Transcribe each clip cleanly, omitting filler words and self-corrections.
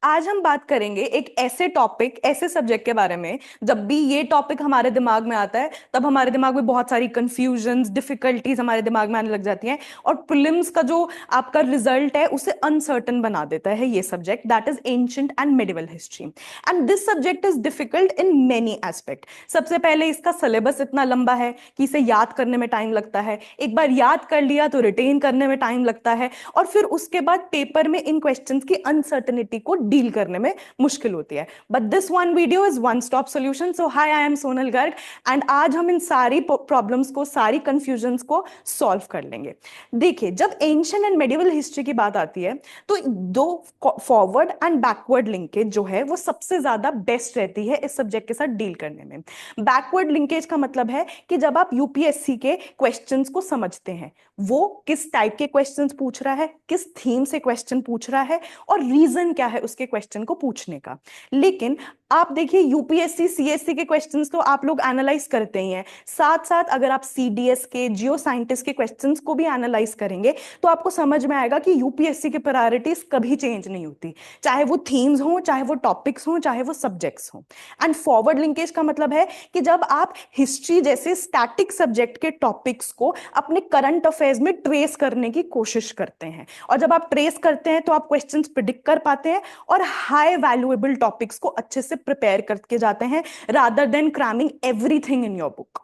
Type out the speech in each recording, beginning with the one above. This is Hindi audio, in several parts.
आज हम बात करेंगे एक ऐसे टॉपिक, ऐसे सब्जेक्ट के बारे में। जब भी ये टॉपिक हमारे दिमाग में आता है तब हमारे दिमाग में बहुत सारी कंफ्यूजन्स, डिफिकल्टीज हमारे दिमाग में आने लग जाती हैं। और प्रीलिम्स का जो आपका रिजल्ट है उसे अनसर्टन बना देता है ये subject, that is ancient and medieval history. And this subject is difficult in many aspect. सबसे पहले इसका सिलेबस इतना लंबा है कि इसे याद करने में टाइम लगता है। एक बार याद कर लिया तो रिटेन करने में टाइम लगता है, और फिर उसके बाद पेपर में इन क्वेश्चंस की अनसर्टेनिटी को डील करने में मुश्किल होती है। But this one video is one stop solution. So hi, I am Sonal Garg, and आज हम इन सारी प्रॉब्लम्स को, सारी कंफ्यूजन्स को सॉल्व कर लेंगे। देखिए, जब एंशिएंट एंड मेडिवल हिस्ट्री की बात आती है तो दो फॉरवर्ड एंड बैकवर्ड लिंकेज जो है वो सबसे ज्यादा बेस्ट रहती है इस सब्जेक्ट के साथ डील करने में। बैकवर्ड लिंकेज का मतलब है कि जब आप यूपीएससी के क्वेश्चंस को समझते हैं, वो किस टाइप के क्वेश्चंस पूछ रहा है, किस थीम से क्वेश्चन पूछ रहा है, और रीजन क्या है उसके क्वेश्चन को पूछने का। लेकिन आप देखिए, यूपीएससी सीएससी के क्वेश्चंस तो आप लोग एनालाइज करते ही हैं, साथ साथ अगर आप सीडीएस के, जियो साइंटिस्ट के क्वेश्चंस को भी एनालाइज करेंगे तो आपको समझ में आएगा कि यूपीएससी की प्रायोरिटीज कभी चेंज नहीं होती, चाहे वो थीम्स हो, चाहे वो टॉपिक्स हो, चाहे वो सब्जेक्ट्स हो। एंड फॉरवर्ड लिंकेज का मतलब है कि जब आप हिस्ट्री जैसे स्टैटिक सब्जेक्ट के टॉपिक्स को अपने करंट अफेयर्स में ट्रेस करने की कोशिश करते हैं, और जब आप ट्रेस करते हैं तो आप क्वेश्चंस प्रिडिक्ट कर पाते हैं और हाई वैल्यूएबल टॉपिक्स को अच्छे से प्रिपेयर करके जाते हैं, rather than cramming everything in your book.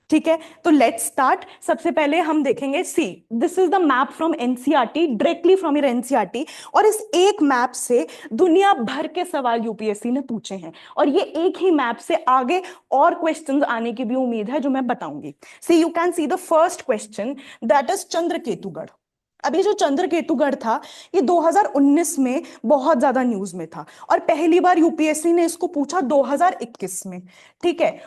ठीक है, तो लेट्स स्टार्ट। सबसे पहले हम देखेंगे, see this is the map from NCERT, directly from your NCERT. और इस एक मैप से दुनिया भर के सवाल यूपीएससी ने पूछे हैं, और ये एक ही मैप से आगे और क्वेश्चंस आने की भी उम्मीद है जो मैं बताऊंगी। See you can see the first question, that is Chandraketugarh. अभी जो चंद्रकेतुगढ़ था, ये 2019 में बहुत ज्यादा न्यूज में था, और पहली बार यूपीएससी ने इसको पूछा 2021 में। ठीक है,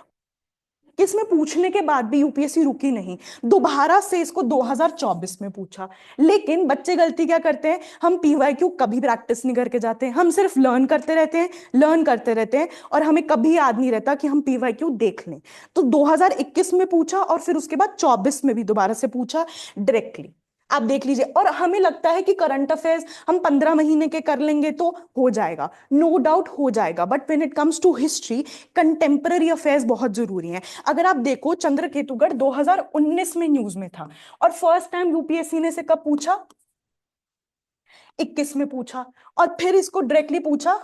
इसमें पूछने के बाद भी यूपीएससी रुकी नहीं, दोबारा से इसको 2024 में पूछा। लेकिन बच्चे गलती क्या करते हैं, हम पीवाईक्यू कभी प्रैक्टिस नहीं करके जाते हैं, हम सिर्फ लर्न करते रहते हैं, लर्न करते रहते हैं, और हमें कभी याद नहीं रहता कि हम पीवाईक्यू देख लें। तो 2021 में पूछा और फिर उसके बाद 24 में भी दोबारा से पूछा डायरेक्टली। आप देख लीजिए, और हमें लगता है कि करंट अफेयर्स हम 15 महीने के कर लेंगे तो हो जाएगा। नो डाउट हो जाएगा, but when it comes to history, contemporary affairs बहुत जरूरी हैं। अगर आप देखो, चंद्रकेतुगढ़ 2019 में न्यूज में था, और फर्स्ट टाइम यूपीएससी ने से कब पूछा, 21 में पूछा, और फिर इसको डायरेक्टली पूछा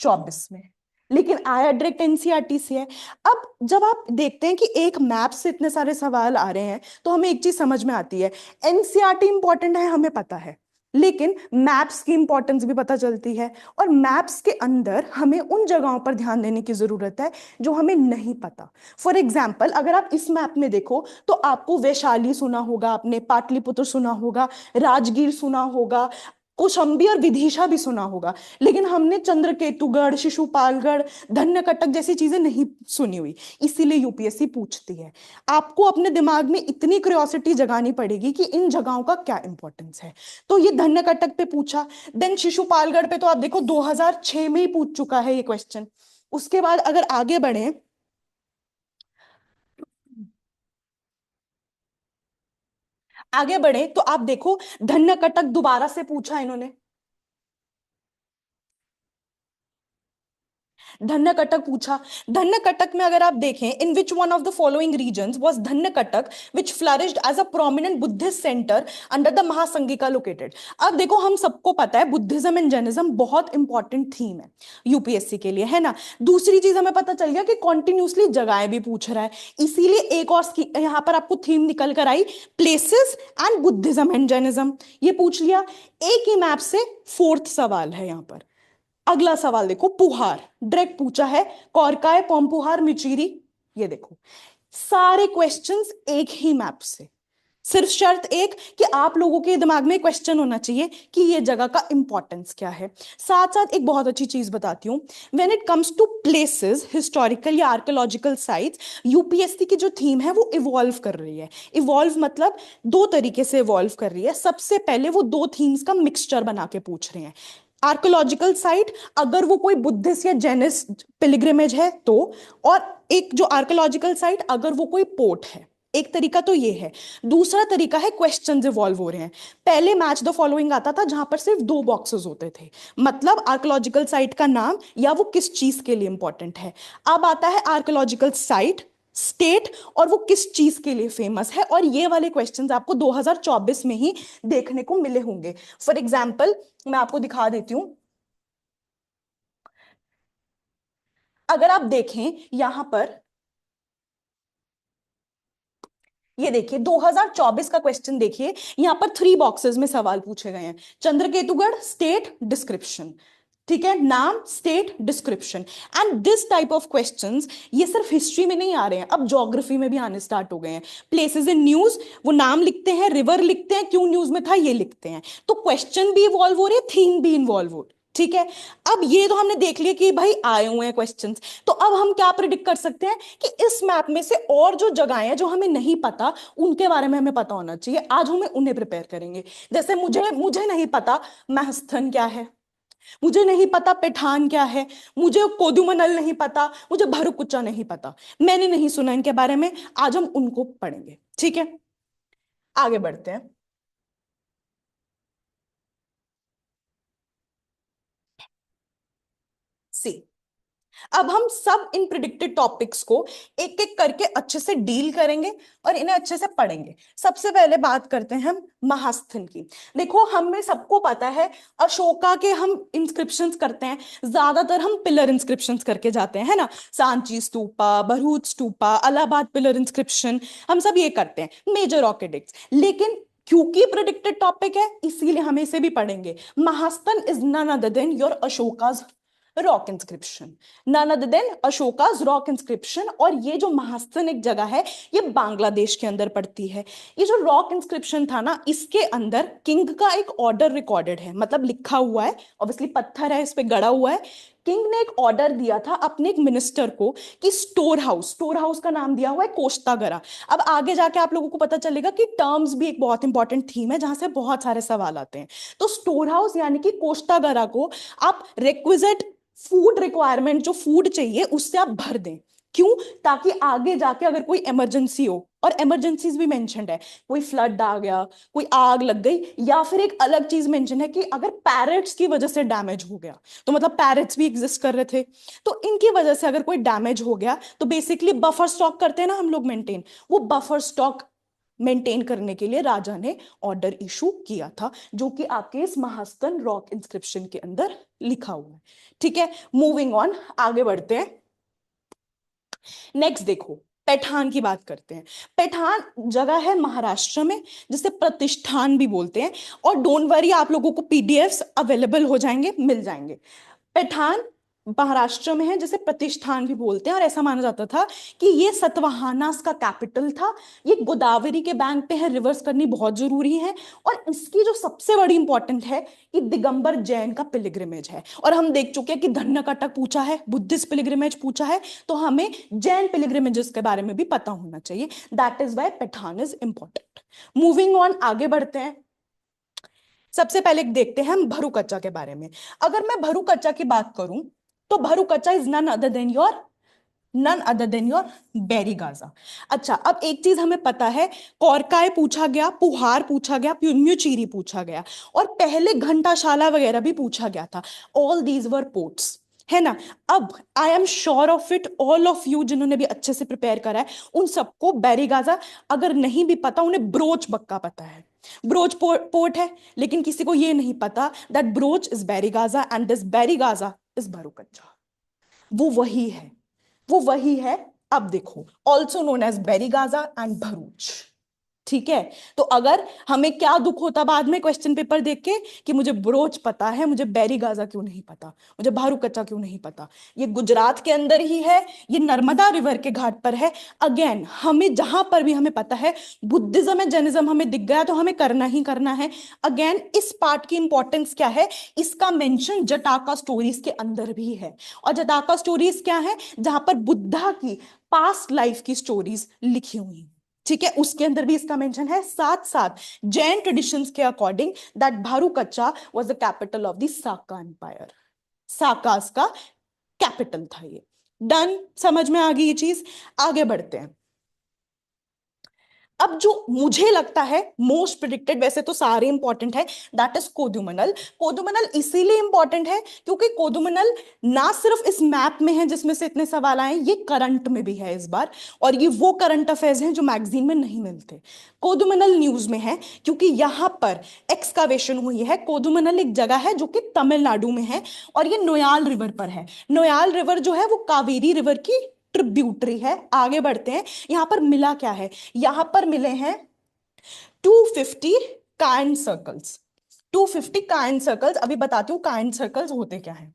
24 में। लेकिन आया डायरेक्ट एनसीईआरटी से है। अब जब आप देखते हैं कि एक मैप से इतने सारे सवाल आ रहे हैं तो हमें एक चीज समझ में आती है, एनसीईआरटी इंपॉर्टेंट है, हमें पता है, लेकिन मैप्स की इंपॉर्टेंस भी पता चलती है, और मैप्स के अंदर हमें उन जगहों पर ध्यान देने की जरूरत है जो हमें नहीं पता। फॉर एग्जाम्पल, अगर आप इस मैप में देखो तो आपको वैशाली सुना होगा, आपने पाटलिपुत्र सुना होगा, राजगीर सुना होगा, कौशाम्बी और विदिशा भी सुना होगा, लेकिन हमने चंद्रकेतुगढ़, शिशुपालगढ़, धन्यकटक जैसी चीजें नहीं सुनी हुई। इसीलिए यूपीएससी पूछती है। आपको अपने दिमाग में इतनी क्यूरियोसिटी जगानी पड़ेगी कि इन जगहों का क्या इंपॉर्टेंस है। तो ये धन्यकटक पे पूछा, देन शिशुपालगढ़ पे तो आप देखो 2006 में ही पूछ चुका है ये क्वेश्चन। उसके बाद अगर आगे बढ़े, आगे बढ़े तो आप देखो धन्यकटक दोबारा से पूछा इन्होंने। धन्यकटक पूछा। धन्यकटक में अगर आप देखें, in which one of the following regions was Dhanyakataka which flourished as a prominent Buddhist centre under the Mahasanghika located. अब देखो, हम सबको पता है बुद्धिज्म एंड जैनिज्म बहुत इंपॉर्टेंट थीम है यूपीएससी के लिए, है ना। दूसरी चीज हमें पता चल गया कि कॉन्टिन्यूसली जगहें भी पूछ रहा है, इसीलिए एक और यहां पर आपको थीम निकल कर आई, places and Buddhism and Jainism. ये पूछ लिया। एक ही मैप से फोर्थ सवाल है यहां पर। अगला सवाल देखो, पुहार डायरेक्ट पूछा है, कौरकाय, पोम्पुहार, मिचिरी। ये देखो, सारे क्वेश्चंस एक ही मैप से। सिर्फ शर्त एक कि आप लोगों के दिमाग में क्वेश्चन होना चाहिए कि ये जगह का इंपॉर्टेंस क्या है। साथ साथ एक बहुत अच्छी चीज बताती हूँ, when it comes to places, historical या आर्कियोलॉजिकल साइट्स, यूपीएससी की जो थीम है वो इवॉल्व कर रही है। इवॉल्व मतलब दो तरीके से इवॉल्व कर रही है। सबसे पहले वो दो थीम्स का मिक्सचर बना के पूछ रहे हैं। आर्कोलॉजिकल साइट, अगर वो कोई बुद्धिस्ट या जैनिस्ट पिलग्रिमेज है तो, और एक जो आर्कोलॉजिकल साइट अगर वो कोई पोर्ट है। एक तरीका तो ये है। दूसरा तरीका है क्वेश्चंस इवॉल्व हो रहे हैं। पहले मैच द फॉलोइंग आता था जहां पर सिर्फ दो बॉक्सेस होते थे, मतलब आर्कोलॉजिकल साइट का नाम या वो किस चीज के लिए इंपॉर्टेंट है। अब आता है आर्कोलॉजिकल साइट, स्टेट और वो किस चीज के लिए फेमस है। और ये वाले क्वेश्चंस आपको 2024 में ही देखने को मिले होंगे। फॉर एग्जाम्पल मैं आपको दिखा देती हूं। अगर आप देखें यहां पर, ये देखिए 2024 का क्वेश्चन देखिए, यहां पर थ्री बॉक्सेस में सवाल पूछे गए हैं। चंद्रकेतुगढ़ स्टेट डिस्क्रिप्शन, ठीक है, नाम state description. And this type of questions ये सिर्फ हिस्ट्री में नहीं आ रहे हैं, अब ज्योग्राफी में भी आने स्टार्ट हो गए हैं। प्लेसेस इन न्यूज, वो नाम लिखते हैं, रिवर लिखते हैं, क्यों न्यूज में था ये लिखते हैं। तो क्वेश्चन भी इवॉल्व हो रहे हैं, थीम भी इन्वॉल्व हो रही है, ठीक है। अब ये तो हमने देख लिया कि भाई आए हुए हैं क्वेश्चंस। तो अब हम क्या प्रिडिक्ट कर सकते हैं कि इस मैप में से और जो जगहें हैं जो हमें नहीं पता, उनके बारे में हमें पता होना चाहिए। आज हमें उन्हें प्रिपेयर करेंगे। जैसे मुझे मुझे नहीं पता महस्थन क्या है, मुझे नहीं पता पैठान क्या है, मुझे कोदुमनल नहीं पता, मुझे भरुकुचा नहीं पता, मैंने नहीं सुना इनके बारे में। आज हम उनको पढ़ेंगे, ठीक है। आगे बढ़ते हैं। सी, अब हम सब इन प्रिडिक्टेड टॉपिक्स को एक एक करके अच्छे से डील करेंगे और इन्हें अच्छे से पढ़ेंगे। सबसे पहले बात करते हैं हम महास्थन की। देखो हमें सबको पता है अशोका के हम इंस्क्रिप्शंस करते हैं, ज्यादातर हम पिलर इंस्क्रिप्शंस करके जाते हैं, है ना। सांची स्तूपा, भरूच स्तूपा, इलाहाबाद पिलर इंस्क्रिप्शन, हम सब ये करते हैं, मेजर रॉक एडिक्ट्स। लेकिन क्योंकि प्रिडिक्टेड टॉपिक है इसीलिए हम इसे भी पढ़ेंगे। Mahasthan is none other than your Ashoka's rock inscription, none other than Ashoka's rock inscription. और ये जो महास्थन एक जगह है, ये बांग्लादेश के अंदर पड़ती है। ये जो रॉक इंस्क्रिप्शन था ना, इसके अंदर किंग का एक ऑर्डर रिकॉर्डेड है, मतलब लिखा हुआ है, ऑब्वियसली पत्थर है, इस पे गड़ा हुआ है। किंग ने एक ऑर्डर दिया था अपने एक मिनिस्टर को कि स्टोर हाउस का नाम दिया हुआ है कोष्टागरा। अब आगे जाके आप लोगों को पता चलेगा कि टर्म्स भी एक बहुत इंपॉर्टेंट थीम है जहां से बहुत सारे सवाल आते हैं। तो स्टोर हाउस यानी कि कोष्टागरा को आप रिक्विजिट फूड रिक्वायरमेंट, जो फूड चाहिए उससे आप भर दें। क्यों? ताकि आगे जाके अगर कोई इमरजेंसी हो, और इमरजेंसीज भी मेंशन्ड है, कोई फ्लड आ गया, कोई आग लग गई, या फिर एक अलग चीज मेंशन है कि अगर पैरेट्स की वजह से डैमेज हो गया, तो मतलब पैरेट्स भी एग्जिस्ट कर रहे थे, तो इनकी वजह से अगर कोई डैमेज हो गया तो बेसिकली बफर स्टॉक करते हैं ना हम लोग मेंटेन, वो बफर स्टॉक मेंटेन करने के लिए राजा ने ऑर्डर इशू किया था, जो कि आपके इस महास्तन रॉक इंस्क्रिप्शन के अंदर लिखा हुआ है, ठीक है। मूविंग ऑन, आगे बढ़ते हैं। नेक्स्ट देखो, पैठान की बात करते हैं। पैठान जगह है महाराष्ट्र में, जिसे प्रतिष्ठान भी बोलते हैं। और डोंट वरी, आप लोगों को पीडीएफ्स अवेलेबल हो जाएंगे, मिल जाएंगे। पैठान महाराष्ट्र में है, जिसे प्रतिष्ठान भी बोलते हैं। और ऐसा माना जाता था कि ये सतवाहनास का कैपिटल था। ये गोदावरी के बैंक पे है, रिवर्स करनी बहुत जरूरी है। और इसकी जो सबसे बड़ी इंपॉर्टेंट है कि दिगंबर जैन का पिलग्रिमेज है। और हम देख चुके हैं कि धन्य कटक पूछा है, बुद्धिस्ट पिलग्रिमेज पूछा है, तो हमें जैन पिलग्रिमेजेस के बारे में भी पता होना चाहिए। That is why Paithan is important. Moving on, आगे बढ़ते हैं। सबसे पहले देखते हैं हम भरूकच्चा के बारे में। अगर मैं भरूकच्चा की बात करूं, तो Bharukachchha is none other than your Barygaza. अच्छा, अब एक चीज हमें पता है, कौरकाय पूछा गया, पुहार पूछा गया, म्यूचीरी पूछा गया, और पहले घंटाशाला वगैरह भी पूछा गया था। ऑल दीज वर पोर्ट्स, है ना। अब I am sure of it, all of you जिन्होंने भी अच्छे से प्रिपेयर करा है, उन सबको बेरी गाजा अगर नहीं भी पता, उन्हें ब्रोच बक्का पता है। ब्रोच पोर्ट है, लेकिन किसी को ये नहीं पता that Broach is Barygaza and this Barygaza is Bharukachchha. वो वही है, वो वही है। अब देखो, also known as Barygaza and Bharuch, ठीक है। तो अगर हमें क्या दुख होता बाद में क्वेश्चन पेपर देख के कि मुझे ब्रोच पता है, मुझे बेरी गाजा क्यों नहीं पता, मुझे भारूकच्चा क्यों नहीं पता। ये गुजरात के अंदर ही है, ये नर्मदा रिवर के घाट पर है। अगेन, हमें जहां पर भी हमें पता है बुद्धिज्म है, जैनिज्म हमें दिख गया, तो हमें करना ही करना है। अगेन, इस पार्ट की इंपॉर्टेंस क्या है, इसका मेंशन जटाका स्टोरीज के अंदर भी है। और जटाका स्टोरीज क्या है, जहां पर बुद्धा की पास्ट लाइफ की स्टोरीज लिखी हुई हैं, ठीक है, उसके अंदर भी इसका मेंशन है। साथ साथ जैन ट्रेडिशंस के according that Bharukachchha was the capital of the Saka empire, Sakas का कैपिटल था ये। डन, समझ में आ गई ये चीज। आगे बढ़ते हैं। अब जो मुझे लगता है मोस्ट प्रिडिक्टेड, वैसे तो सारे इंपॉर्टेंट है, दैट इज कोदुमनल। कोदुमनल इसीलिए इंपॉर्टेंट है क्योंकि कोदुमनल ना सिर्फ इस मैप में है जिसमें से इतने सवाल आए, ये करंट में भी है इस बार, और ये वो करंट अफेयर्स हैं जो मैगजीन में नहीं मिलते। कोदुमनल न्यूज में है क्योंकि यहाँ पर एक्सकावेशन हुई है। कोदुमनल एक जगह है जो कि तमिलनाडु में है, और ये नोयाल रिवर पर है। नोयाल रिवर जो है वो कावेरी रिवर की ट्रिब्यूटरी है। आगे बढ़ते हैं, यहां पर मिला क्या है, यहां पर मिले हैं 250 काइंड सर्कल्स। 250 काइंड सर्कल्स, अभी बताती हूँ काइंड सर्कल्स होते क्या है।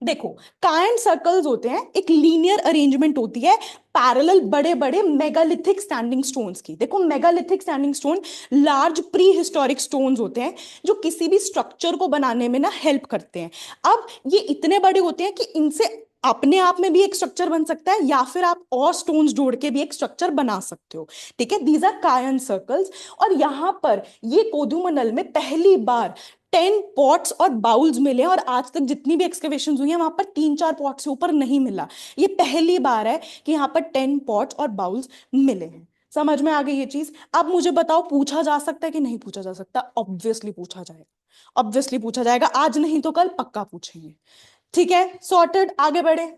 देखो, काइंड सर्कल्स होते हैं, एक लीनियर अरेंजमेंट होती है पैरेलल बड़े बड़े मेगालिथिक स्टैंडिंग स्टोन्स की। देखो, megalithic standing stone large pre historic stones होते हैं जो किसी भी स्ट्रक्चर को बनाने में ना हेल्प करते हैं। अब ये इतने बड़े होते हैं कि इनसे अपने आप में भी एक स्ट्रक्चर बन सकता है, या फिर आप और स्टोन्स जोड़ के भी एक स्ट्रक्चर बना सकते हो। ठीक है, दीज आर कायन सर्कल्स। और यहां पर ये कोदुमनल में पहली बार 10 पॉट्स और बाउल्स मिले हैं, और आज तक जितनी भी एक्सकवेशन हुई है वहां पर 3-4 पॉट से ऊपर नहीं मिला। ये पहली बार है कि यहाँ पर 10 पॉट्स और बाउल्स मिले हैं। समझ में आ गई ये चीज? अब मुझे बताओ, पूछा जा सकता है कि नहीं पूछा जा सकता? ऑब्वियसली पूछा जाएगा, ऑब्वियसली पूछा जाएगा, आज नहीं तो कल पक्का पूछेंगे। ठीक है, सॉर्टेड, आगे बढ़े।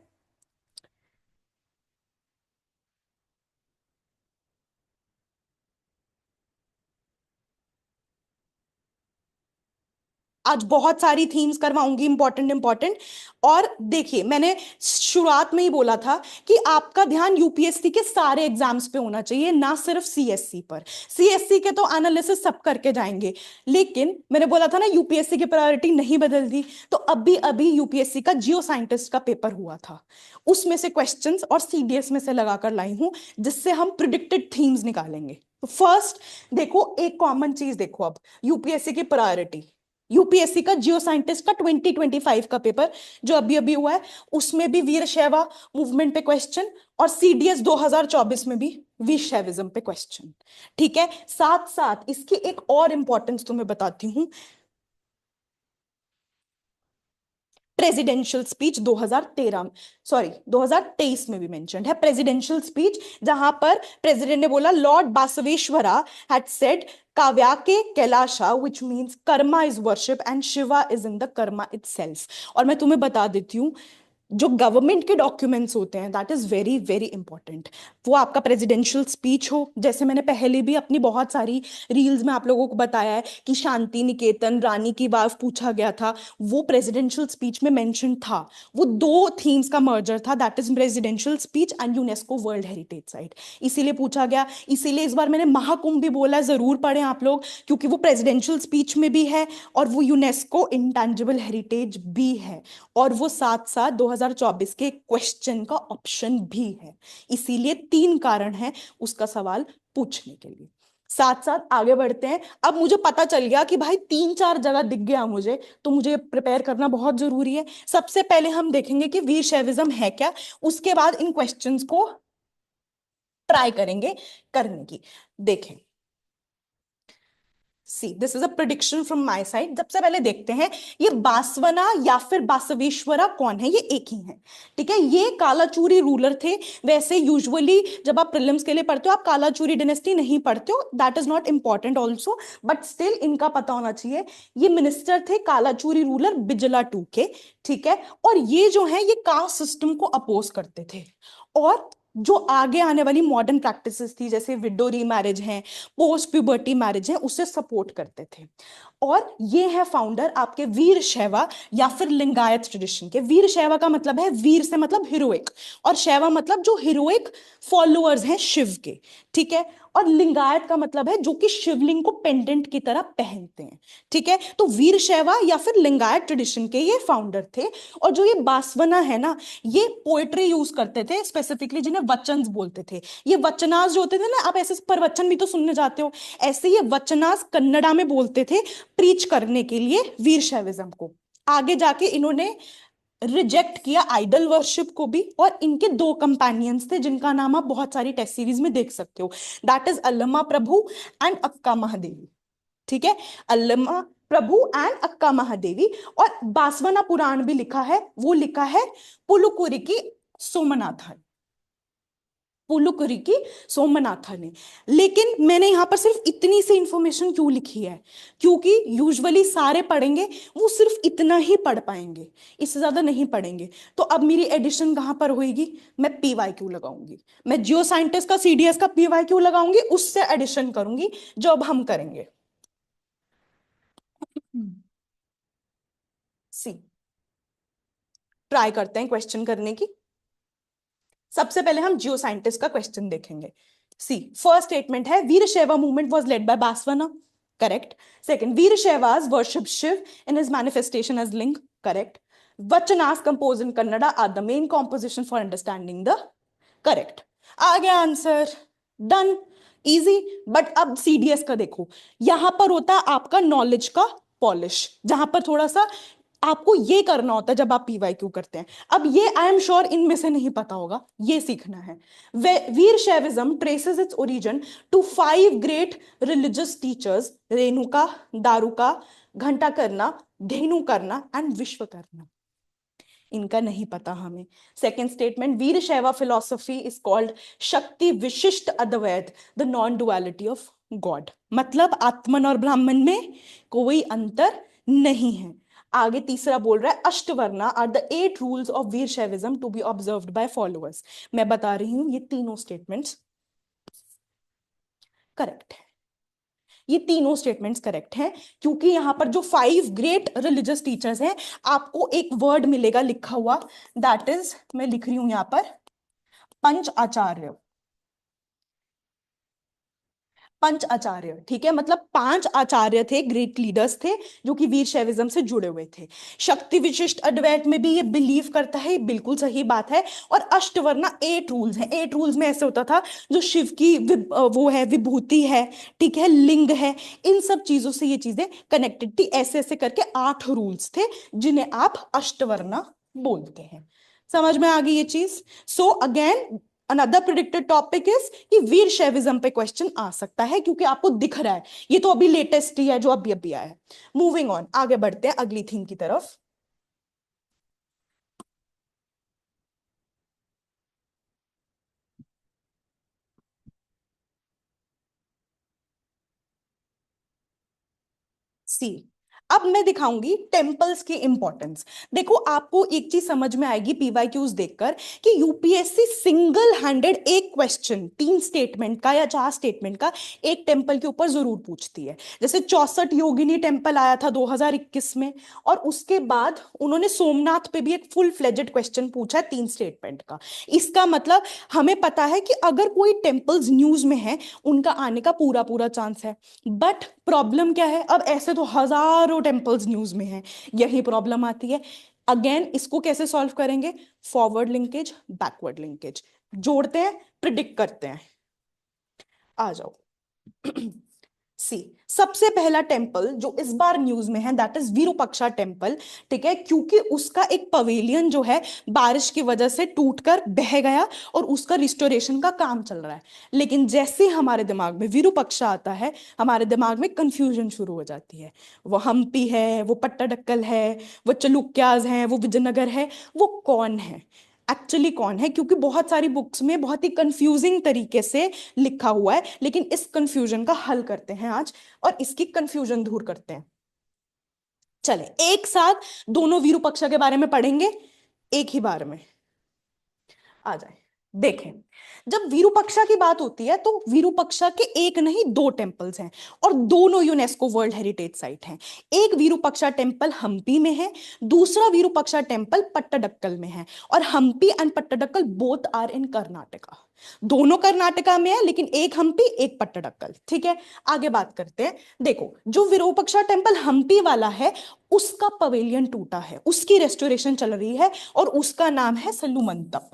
आज बहुत सारी थीम्स करवाऊंगी इंपॉर्टेंट इंपॉर्टेंट। और देखिए, मैंने शुरुआत में ही बोला था कि आपका ध्यान यूपीएससी के सारे एग्जाम्स पे होना चाहिए, ना सिर्फ सीएससी पर। सीएससी के तो एनालिसिस सब करके जाएंगे, लेकिन मैंने बोला था ना यूपीएससी की प्रायोरिटी नहीं बदल दी। तो अभी अभी यूपीएससी का जियो साइंटिस्ट का पेपर हुआ था, उसमें से क्वेश्चंस और सीडीएस में से लगाकर लाई हूं, जिससे हम प्रिडिक्टेड थीम्स निकालेंगे। तो फर्स्ट देखो, एक कॉमन चीज देखो, अब यूपीएससी की प्रायोरिटी, यूपीएससी का जियो साइंटिस्ट का 2025 का पेपर जो अभी अभी हुआ है, उसमें भी वीर शैवा मूवमेंट पे क्वेश्चन, और सीडीएस 2024 में भी वीर शैविज्म पे क्वेश्चन। ठीक है, साथ साथ इसकी एक और इंपॉर्टेंस तुम्हें बताती हूँ। प्रेसिडेंशियल स्पीच 2013, सॉरी 2023 में भी मेंशन्ड है प्रेसिडेंशियल स्पीच, जहां पर प्रेसिडेंट ने बोला, lord Basaveshwara had said Kayakave Kailasa which means karma is worship and Shiva is in the karma itself. और मैं तुम्हें बता देती हूँ, जो गवर्नमेंट के डॉक्यूमेंट्स होते हैं that is very very important. वो आपका प्रेसिडेंशियल स्पीच हो, जैसे मैंने पहले भी अपनी बहुत सारी रील्स में आप लोगों को बताया है कि शांति निकेतन, रानी की वाव पूछा गया था, वो प्रेसिडेंशियल स्पीच में मेंशन था। वो दो थीम्स का मर्जर था, that is presidential speech and UNESCO world heritage site, इसीलिए पूछा गया। इसीलिए इस बार मैंने महाकुंभ भी बोला, जरूर पढ़ें आप लोग, क्योंकि वो प्रेसिडेंशियल स्पीच में भी है और वो यूनेस्को इंटेंजिबल हेरिटेज भी है, और वो साथ साथ 2024 के क्वेश्चन का ऑप्शन भी है। इसीलिए 3 कारण हैं उसका सवाल पूछने के लिए। साथ साथ आगे बढ़ते हैं। अब मुझे पता चल गया कि भाई 3-4 जगह दिख गया मुझे, तो मुझे प्रिपेयर करना बहुत जरूरी है। सबसे पहले हम देखेंगे कि वीर शैविज्म है क्या, उसके बाद इन क्वेश्चंस को ट्राई करेंगे करने की। देखें, see this is a prediction from my side. सबसे पहले देखते हैं, ये बासवना या फिर बासवेश्वरा कौन है? ये एक ही है। ठीक है, ये कालाचूरी रूलर थे। वैसे यूजुअली जब आप प्रीलिम्स के लिए पढ़ते हो, आप कालाचूरी डायनेस्टी नहीं पढ़ते हो, that is not important also, but still इनका पता होना चाहिए। ये मिनिस्टर थे कालाचूरी रूलर बिजला टू के। ठीक है, और ये जो है ये कास्ट सिस्टम को अपोज करते थे, और जो आगे आने वाली मॉडर्न प्रैक्टिसेस थी, जैसे विडो रीमैरिज है, पोस्ट प्यूबर्टी मैरिज है, उसे सपोर्ट करते थे। और ये है फाउंडर आपके वीर शैवा या फिर लिंगायत ट्रेडिशन के। वीर शैवा का मतलब है, वीर से मतलब हीरोइक, और शैवा मतलब जो हीरोइक फॉलोअर्स हैं शिव के। ठीक है, और लिंगायत का मतलब है जो कि शिवलिंग को पेंडेंट की तरह पहनते हैं। ठीक है, तो वीर शैवा या फिर लिंगायत ट्रेडिशन के ये फाउंडर थे। और जो ये बासवना है ना, ये पोएट्री यूज करते थे स्पेसिफिकली, जिन्हें वचन्स बोलते थे। ये वचनास जो होते थे ना, आप ऐसे प्रवचन भी तो सुनने जाते हो, ऐसे ये वचनास कन्नड़ा में बोलते थे प्रीच करने के लिए वीर शैविज्म को। आगे जाके इन्होंने रिजेक्ट किया आइडल वर्शिप को भी, और इनके 2 कंपेनियंस थे जिनका नाम आप बहुत सारी टेस्ट सीरीज में देख सकते हो, दैट इज अल्लमा प्रभु एंड अक्का महादेवी। ठीक है, अल्लमा प्रभु एंड अक्का महादेवी। और बासवना पुराण भी लिखा है, वो लिखा है पुलुकुरी की सोमनाथ। पुलुकुरी की सोमनाथा ने। लेकिन मैंने यहां पर सिर्फ इतनी सी इंफॉर्मेशन क्यों लिखी है? क्योंकि यूजुअली सारे पढ़ेंगे, वो सिर्फ इतना ही पढ़ पाएंगे, इससे ज्यादा नहीं पढ़ेंगे। तो अब मेरी एडिशन कहां पर होगी? मैं पीवाई क्यू लगाऊंगी, मैं जियो साइंटिस्ट का सीडीएस का पीवाई क्यू लगाऊंगी, उससे एडिशन करूंगी, जो अब हम करेंगे। सी, ट्राई करते हैं क्वेश्चन करने की। सबसे पहले हम जियो साइंटिस्ट का क्वेश्चन देखेंगे। सी, फर्स्ट स्टेटमेंट है Veerashaiva movement was led by Basavanna, correct. Second, Veerashaivas worship Shiva in his manifestation as linga, correct. Vachanas compose in Kannada are the main composition for understanding the, correct. आ गया आंसर, डन, इजी। बट अब सीडीएस का देखो, यहां पर होता है आपका नॉलेज का पॉलिश, जहां पर थोड़ा सा आपको ये करना होता है जब आप पीवाई क्यू करते हैं। अब ये आई एम श्योर इनमें से नहीं पता होगा, ये सीखना है। Veerashaivism traces its origin to 5 great religious teachers, Renuka, Daruka, Ghantakarna, Dhenukarna and Vishwakarma. इनका नहीं पता हमें। Second statement, Veerashaiva philosophy is called Shakti Vishishta Advaita, the non duality of God. मतलब आत्मन और ब्राह्मण में कोई अंतर नहीं है। आगे तीसरा बोल रहा है Ashtavarna are the 8 rules of Veerashaivism to be observed by followers. मैं बता रही हूं ये तीनों स्टेटमेंट्स करेक्ट है, ये तीनों स्टेटमेंट्स करेक्ट हैं। क्योंकि यहां पर जो 5 ग्रेट रिलीजियस टीचर्स हैं, आपको एक वर्ड मिलेगा लिखा हुआ, दैट इज, मैं लिख रही हूं यहां पर, पंच आचार्य। पंच आचार्य, ठीक है, मतलब 5 आचार्य थे, ग्रेट लीडर्स थे, जो कि वीर शैविज्म से जुड़े हुए थे। शक्ति विशिष्ट अद्वैत में भी ये बिलीव करता है, ये बिल्कुल सही बात है। और अष्टवर्णा 8 रूल्स हैं, 8 रूल्स में ऐसे होता था जो शिव की वो है, विभूति है, ठीक है, लिंग है, इन सब चीजों से ये चीजें कनेक्टेड थी। ऐसे ऐसे करके 8 रूल्स थे जिन्हें आप अष्टवर्णा बोलते हैं। समझ में आ गई ये चीज? So again another predicted topic is कि वीर शैविज्म पे क्वेश्चन आ सकता है, क्योंकि आपको दिख रहा है ये तो अभी लेटेस्ट ही है, जो अभी अभी आया है। मूविंग ऑन, आगे बढ़ते हैं अगली थीम की तरफ। सी, अब मैं दिखाऊंगी टेम्पल्स की इंपॉर्टेंस। देखो, आपको एक चीज समझ में आएगी पीवाई क्यूज देखकर, कि यूपीएससी सिंगल हैंडेड एक क्वेश्चन 3 स्टेटमेंट का या 4 स्टेटमेंट का एक टेम्पल के ऊपर जरूर पूछती है। जैसे 64 योगिनी टेम्पल आया था 2021 में, और उसके बाद उन्होंने सोमनाथ पे भी एक फुल फ्लेजेड क्वेश्चन पूछा है 3 स्टेटमेंट का। इसका मतलब हमें पता है कि अगर कोई टेम्पल्स न्यूज में है, उनका आने का पूरा पूरा चांस है। बट प्रॉब्लम क्या है, अब ऐसे तो हजारों टेम्पल्स न्यूज में हैं, यही प्रॉब्लम आती है। अगेन इसको कैसे सॉल्व करेंगे? फॉरवर्ड लिंकेज, बैकवर्ड लिंकेज जोड़ते हैं, प्रिडिक्ट करते हैं। आ जाओ। सी, सबसे पहला टेम्पल जो इस बार न्यूज में है दैट इज विरूपाक्षा टेम्पल, ठीक है, क्योंकि उसका एक पवेलियन जो है बारिश की वजह से टूटकर बह गया और उसका रिस्टोरेशन का काम चल रहा है। लेकिन जैसे ही हमारे दिमाग में विरूपाक्षा आता है, हमारे दिमाग में कंफ्यूजन शुरू हो जाती है। वो हम्पी है, वो पट्टाडक्कल है, वो चलुक्याज हैं, वो विजयनगर है, वो कौन है एक्चुअली, कौन है? क्योंकि बहुत सारी बुक्स में बहुत ही कंफ्यूजिंग तरीके से लिखा हुआ है। लेकिन इस कंफ्यूजन का हल करते हैं आज, और इसकी कंफ्यूजन दूर करते हैं। चले एक साथ दोनों विरूपक्षा के बारे में पढ़ेंगे एक ही बार में। आ जाए, देखें, जब विरूपक्षा की बात होती है तो विरूपक्षा के एक नहीं 2 टेम्पल्स हैं, और दोनों यूनेस्को वर्ल्ड हेरिटेज साइट हैं। एक विरूपक्षा टेम्पल हम्पी में है, दूसरा विरूपक्षा टेम्पल पट्टाडक्कल में है। और Hampi and Pattadakal both are in Karnataka, दोनों कर्नाटका में है, लेकिन एक हम्पी एक पट्टाडक्कल, ठीक है। आगे बात करते हैं। देखो, जो विरूपक्षा टेम्पल हम्पी वाला है, उसका पवेलियन टूटा है, उसकी रेस्टोरेशन चल रही है, और उसका नाम है सलूमंतप,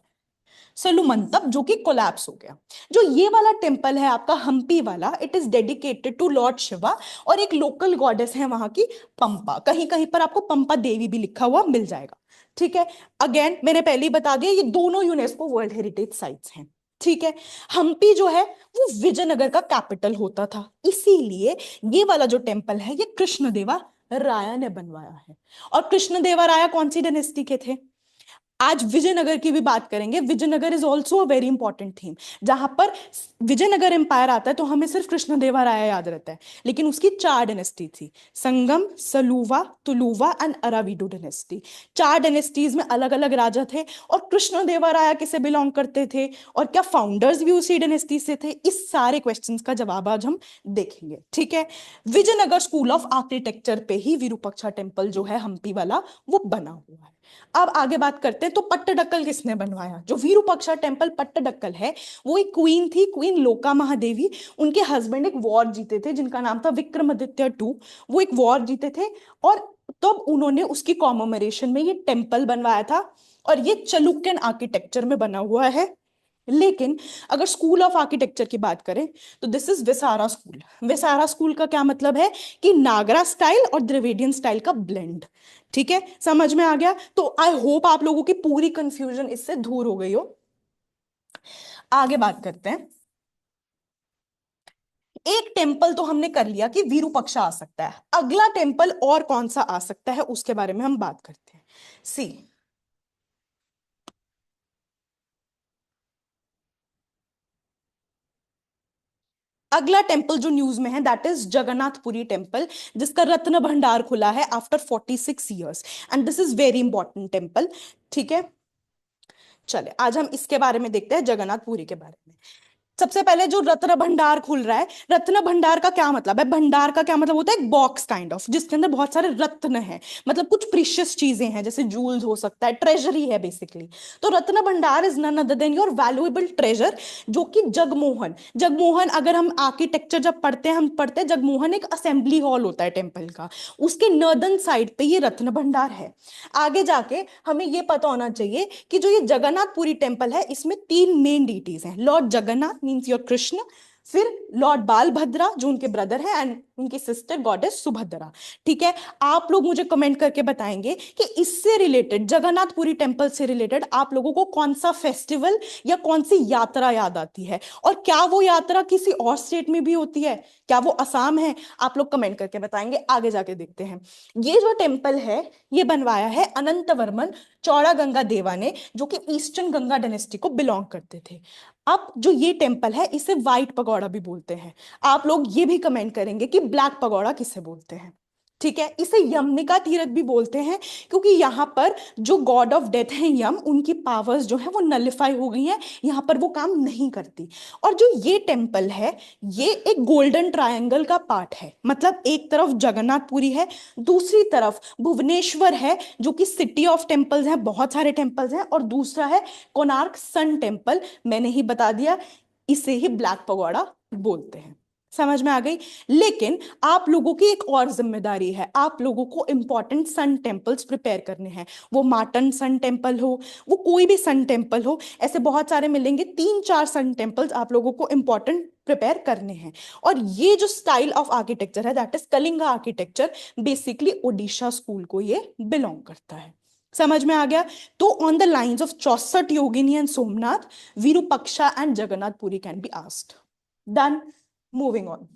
सलूमंतप, जो कि कोलैप्स हो गया। जो ये वाला टेम्पल है आपका हम्पी वाला, it is dedicated to lord Shiva, और एक लोकल गॉडेस है वहां की, पंपा। कहीं कहीं पर आपको पंपा देवी भी लिखा हुआ मिल जाएगा, ठीक है। अगेन मैंने पहले ही बता दिया, ये दोनों यूनेस्को वर्ल्ड हेरिटेज साइट्स हैं, ठीक है। हम्पी जो है वो विजयनगर का कैपिटल होता था, इसीलिए ये वाला जो टेम्पल है ये कृष्णदेवा राया ने बनवाया है। और कृष्णदेवा राया कौन सी डायनेस्टी के थे? आज विजयनगर की भी बात करेंगे। Vijayanagar is also a very important theme. जहां पर विजयनगर एम्पायर आता है तो हमें सिर्फ कृष्णदेवराय याद रहता है, लेकिन उसकी चार डायनेस्टी थी, संगम, सलूवा, तुलुवा एंड अराविडू डायनेस्टी। चार डायनेस्टीज में अलग अलग राजा थे, और कृष्णदेवराय किसे बिलोंग करते थे, और क्या फाउंडर्स भी उसी डायनेस्टी से थे, इस सारे क्वेश्चंस का जवाब आज हम देखेंगे। ठीक है, विजयनगर स्कूल ऑफ आर्किटेक्चर पे ही विरूपाक्षा टेम्पल जो है हम्पी वाला, वो बना हुआ है। अब आगे बात करते हैं, तो पट्टडकल किसने बनवाया? जो विरूपाक्षा टेम्पल पट्टडकल है, वो एक क्वीन थी, क्वीन लोका महादेवी। उनके हस्बैंड एक वॉर जीते थे जिनका नाम था विक्रमादित्य टू। वो एक वॉर जीते थे, और तब उन्होंने उसकी कॉमेमोरेशन में ये टेम्पल बनवाया था, और ये चालुक्यन आर्किटेक्चर में बना हुआ है। लेकिन अगर स्कूल ऑफ आर्किटेक्चर की बात करें, तो this is viscera school. Viscera school का क्या मतलब है कि नागरा स्टाइल और द्रविडियन स्टाइल का ब्लेंड। ठीक है, समझ में आ गया? तो आई होप आप लोगों की पूरी कंफ्यूजन इससे दूर हो गई हो। आगे बात करते हैं। एक टेम्पल तो हमने कर लिया कि विरूपक्षा आ सकता है, अगला टेम्पल और कौन सा आ सकता है उसके बारे में हम बात करते हैं। सी, अगला टेम्पल जो न्यूज में है दैट इज जगन्नाथपुरी टेम्पल, जिसका रत्न भंडार खुला है after 46 years, and this is very important temple. ठीक है, चले आज हम इसके बारे में देखते हैं, जगन्नाथपुरी के बारे में। सबसे पहले जो रत्न भंडार खुल रहा है, रत्न भंडार का क्या मतलब है? भंडार का क्या मतलब होता है? एक बॉक्स काइंड ऑफ, जिसके अंदर बहुत सारे रत्न हैं, मतलब कुछ प्रीशियस चीजें हैं, जैसे जूल्स हो सकता है, ट्रेजरी है बेसिकली। तो Ratna Bhandar is none other than your valuable treasure, जो कि जगमोहन, जगमोहन अगर हम आर्किटेक्चर जब पढ़ते हैं, हम पढ़ते हैं जगमोहन एक असेंबली हॉल होता है टेम्पल का, उसके नॉर्दर्न साइड पे ये रत्न भंडार है। आगे जाके हमें ये पता होना चाहिए कि जो ये जगन्नाथपुरी टेम्पल है, इसमें तीन मेन डीटीज हैं। Lord Jagannath means your Krishna, फिर लॉर्ड बालभद्रा जो उनके ब्रदर है, एंड उनकी सिस्टर गॉडेस सुभद्रा। ठीक है, आप लोग मुझे कमेंट करके बताएंगे कि इससे रिलेटेड, जगन्नाथपुरी टेम्पल से रिलेटेड आप लोगों को कौन सा फेस्टिवल या कौन सी यात्रा याद आती है, और क्या वो यात्रा किसी और स्टेट में भी होती है, क्या वो असम है? आप लोग कमेंट करके बताएंगे। आगे जाके देखते हैं। ये जो टेम्पल है, ये बनवाया है अनंत वर्मन चौड़ा गंगा देवा ने, जो कि ईस्टर्न गंगा डायनेस्टी को बिलोंग करते थे। अब जो ये टेम्पल है, इसे व्हाइट पगोड़ा भी बोलते हैं। आप लोग ये भी कमेंट करेंगे कि ब्लैक पगोड़ा किसे बोलते हैं। ठीक है, इसे यमनिका तीर्थ भी बोलते हैं, क्योंकि यहाँ पर जो गॉड ऑफ डेथ है यम, उनकी पावर्स जो है वो नलिफाई हो गई हैं, यहाँ पर वो काम नहीं करती। और जो ये टेम्पल है, ये एक गोल्डन ट्रायंगल का पार्ट है, मतलब एक तरफ जगन्नाथपुरी है, दूसरी तरफ भुवनेश्वर है जो कि सिटी ऑफ टेम्पल्स है, बहुत सारे टेम्पल्स हैं, और दूसरा है कोणार्क सन टेम्पल। मैंने ही बता दिया, इसे ही ब्लैक पगोड़ा बोलते हैं। समझ में आ गई? लेकिन आप लोगों की एक और जिम्मेदारी है, आप लोगों को इंपॉर्टेंट सन टेम्पल्स प्रिपेयर करने हैं। वो मार्टन सन टेम्पल हो, वो कोई भी सन टेम्पल हो, ऐसे बहुत सारे मिलेंगे, तीन चार सन टेम्पल्स आप लोगों को इंपॉर्टेंट प्रिपेयर करने हैं। और ये जो स्टाइल ऑफ आर्किटेक्चर है that is Kalinga architecture, basically Odisha school को ये बिलोंग करता है। समझ में आ गया? तो on the lines of Chausath, Yogini and Somnath, Virupaksha and Jagannathpuri can be asked. Done, moving on.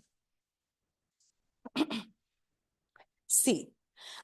See,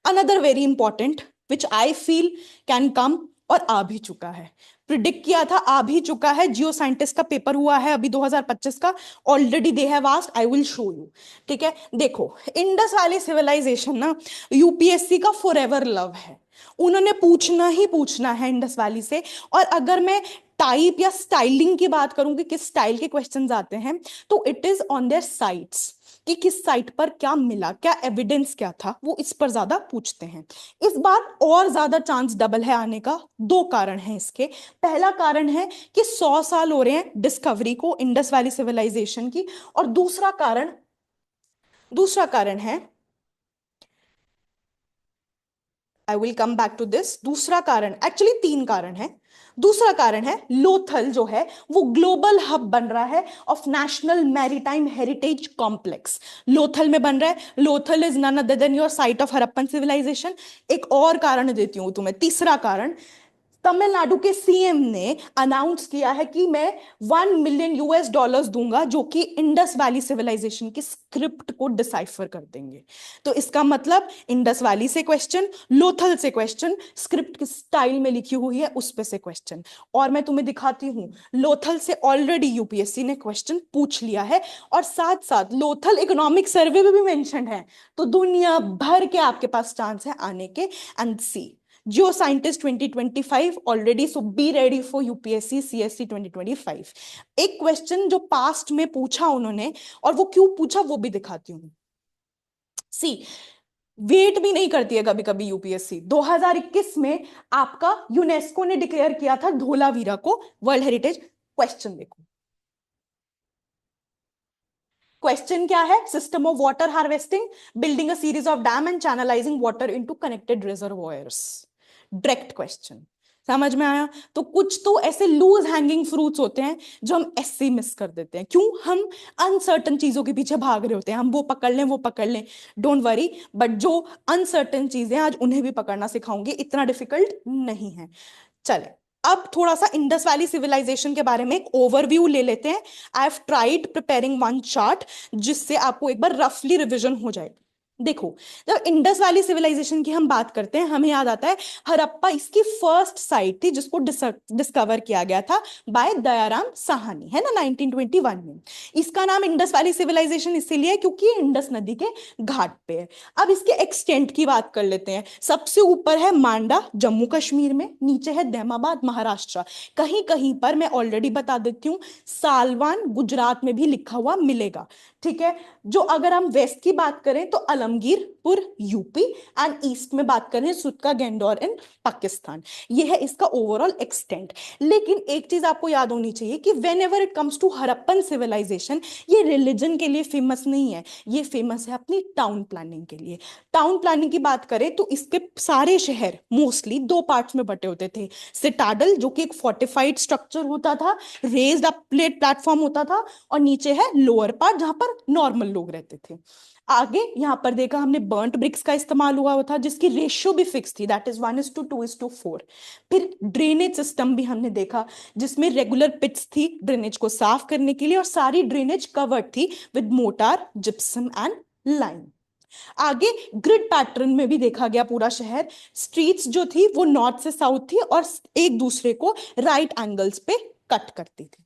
another very important which I feel can come, और आ भी चुका है, प्रिडिक्ट किया था, आ भी चुका है। जियो साइंटिस्ट का पेपर हुआ है अभी 2025 का, already they have asked, I will show you. ठीक है, देखो, इंडस वैली सिविलाइजेशन ना यूपीएससी का फॉरएवर लव है, उन्होंने पूछना ही पूछना है इंडस वैली से। और अगर मैं टाइप या स्टाइलिंग की बात करूं कि किस स्टाइल के क्वेश्चंस आते हैं, तो it is on their sites, कि किस साइट पर क्या मिला, क्या एविडेंस क्या था, वो इस पर ज्यादा पूछते हैं। इस बार और ज्यादा चांस डबल है आने का। दो कारण हैं इसके। पहला कारण है कि 100 साल हो रहे हैं डिस्कवरी को, इंडस वैली सिविलाइजेशन की। और दूसरा कारण है, I will come back to this. दूसरा कारण, एक्चुअली तीन कारण है। दूसरा कारण है लोथल जो है वो ग्लोबल हब बन रहा है of national maritime heritage complex. Lothal में बन रहा है। Lothal is none other than your site of Harappan civilization. एक और कारण देती हूं तुम्हें, तीसरा कारण, तमिलनाडु के सीएम ने अनाउंस किया है कि मैं $1 मिलियन दूंगा, जो कि इंडस वैली सिविलाइजेशन की स्क्रिप्ट को डिसाइफर कर देंगे। तो इसका मतलब इंडस वैली से क्वेश्चन, लोथल से क्वेश्चन, स्क्रिप्ट किस स्टाइल में लिखी हुई है उस पे से क्वेश्चन। और मैं तुम्हें दिखाती हूं, लोथल से ऑलरेडी यूपीएससी ने क्वेश्चन पूछ लिया है, और साथ साथ लोथल इकोनॉमिक सर्वे में भी मेंशन है। तो दुनिया भर के आपके पास चांस है आने के। And C geo scientist 2025 already, so be ready for UPSC CSC 2025। एक क्वेश्चन जो पास्ट में पूछा उन्होंने, और वो क्यों पूछा वो भी दिखाती हूं। सी वेट भी नहीं करती है कभी कभी यूपीएससी। 2021 में आपका यूनेस्को ने डिक्लेयर किया था धोलावीरा को वर्ल्ड हेरिटेज। क्वेश्चन देखो, क्वेश्चन क्या है? System of water harvesting, building a series of dam and channelising water into connected reservoirs. Direct question, समझ में आया? तो कुछ तो ऐसे लूज हैंगिंग फ्रूट्स होते हैं जो हम ऐसे ही मिस कर देते हैं। क्यों? हम अनसर्टन चीजों के पीछे भाग रहे होते हैं, हम वो पकड़ लें वो पकड़ लें। डोंट वरी, बट जो अनसर्टन चीजें आज उन्हें भी पकड़ना सिखाऊंगी, इतना डिफिकल्ट नहीं है। चले, अब थोड़ा सा इंडस वैली सिविलाइजेशन के बारे में एक ओवरव्यू ले लेते हैं। I have tried preparing one chart जिससे आपको एक बार रफली रिवीजन हो जाए। देखो, जब इंडस वैली सिविलाइजेशन की हम बात करते हैं, हमें याद आता है हड़प्पा इसकी फर्स्ट साइट थी जिसको डिस्कवर किया गया था बाय दयाराम साहनी, है ना, 1921 में। इसका नाम इंडस वैली सिविलाइजेशन इसीलिए है क्योंकि ये इंडस नदी के घाट पे है। अब इसके एक्सटेंट की बात कर लेते हैं। सबसे ऊपर है मांडा जम्मू कश्मीर में, नीचे है दहमाबाद महाराष्ट्र, कहीं कहीं पर मैं ऑलरेडी बता देती हूँ सालवान गुजरात में भी लिखा हुआ मिलेगा। ठीक है, जो अगर हम वेस्ट की बात करें तो अलमगीरपुर यूपी, एंड ईस्ट में बात करें सुतका गेंडोर इन पाकिस्तान। ये है इसका ओवरऑल एक्सटेंट। लेकिन एक चीज आपको याद होनी चाहिए कि whenever it comes to Harappan civilization, ये रिलीजन के लिए फेमस नहीं है, ये फेमस है अपनी टाउन प्लानिंग के लिए। टाउन प्लानिंग की बात करें तो इसके सारे शहर मोस्टली दो पार्ट्स में बटे होते थे। सिटाडल जो कि एक फोर्टिफाइड स्ट्रक्चर होता था, रेज्ड अप प्लेट प्लेटफॉर्म होता था, और नीचे है लोअर पार्ट जहां पर नॉर्मल लोग रहते थे। आगे यहां पर देखा हमने बर्न्ट ब्रिक्स का इस्तेमाल हुआ था जिसकी रेशियो भी फिक्स थी, दैट इज 1:2:4। फिर ड्रेनेज सिस्टम भी हमने देखा जिसमें रेगुलर पिट्स थी ड्रेनेज को साफ करने के लिए, और सारी ड्रेनेज कवर्ड थी with motor, gypsum and lime. आगे ग्रिड पैटर्न में भी देखा गया पूरा शहर। स्ट्रीट्स जो थी वो नॉर्थ से साउथ थी और एक दूसरे को राइट एंगल्स पे कट करती थी।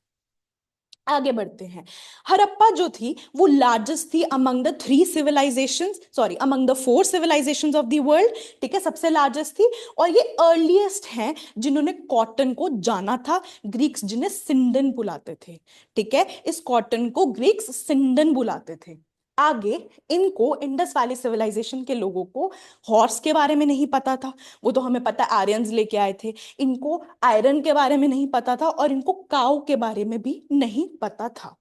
आगे बढ़ते हैं। हड़प्पा जो थी वो लार्जेस्ट थी among the three civilizations, sorry among the four civilizations of the world. ठीक है, सबसे लार्जेस्ट थी, और ये अर्लीस्ट हैं जिन्होंने कॉटन को जाना था। ग्रीक्स जिन्हें सिंडन बुलाते थे। ठीक है, इस कॉटन को ग्रीक्स सिंडन बुलाते थे। आगे इनको इंडस वैली सिविलाइजेशन के लोगों को हॉर्स के बारे में नहीं पता था, वो तो हमें पता है आर्यंस लेके आए थे। इनको आयरन के बारे में नहीं पता था, और इनको काऊ के बारे में भी नहीं पता था।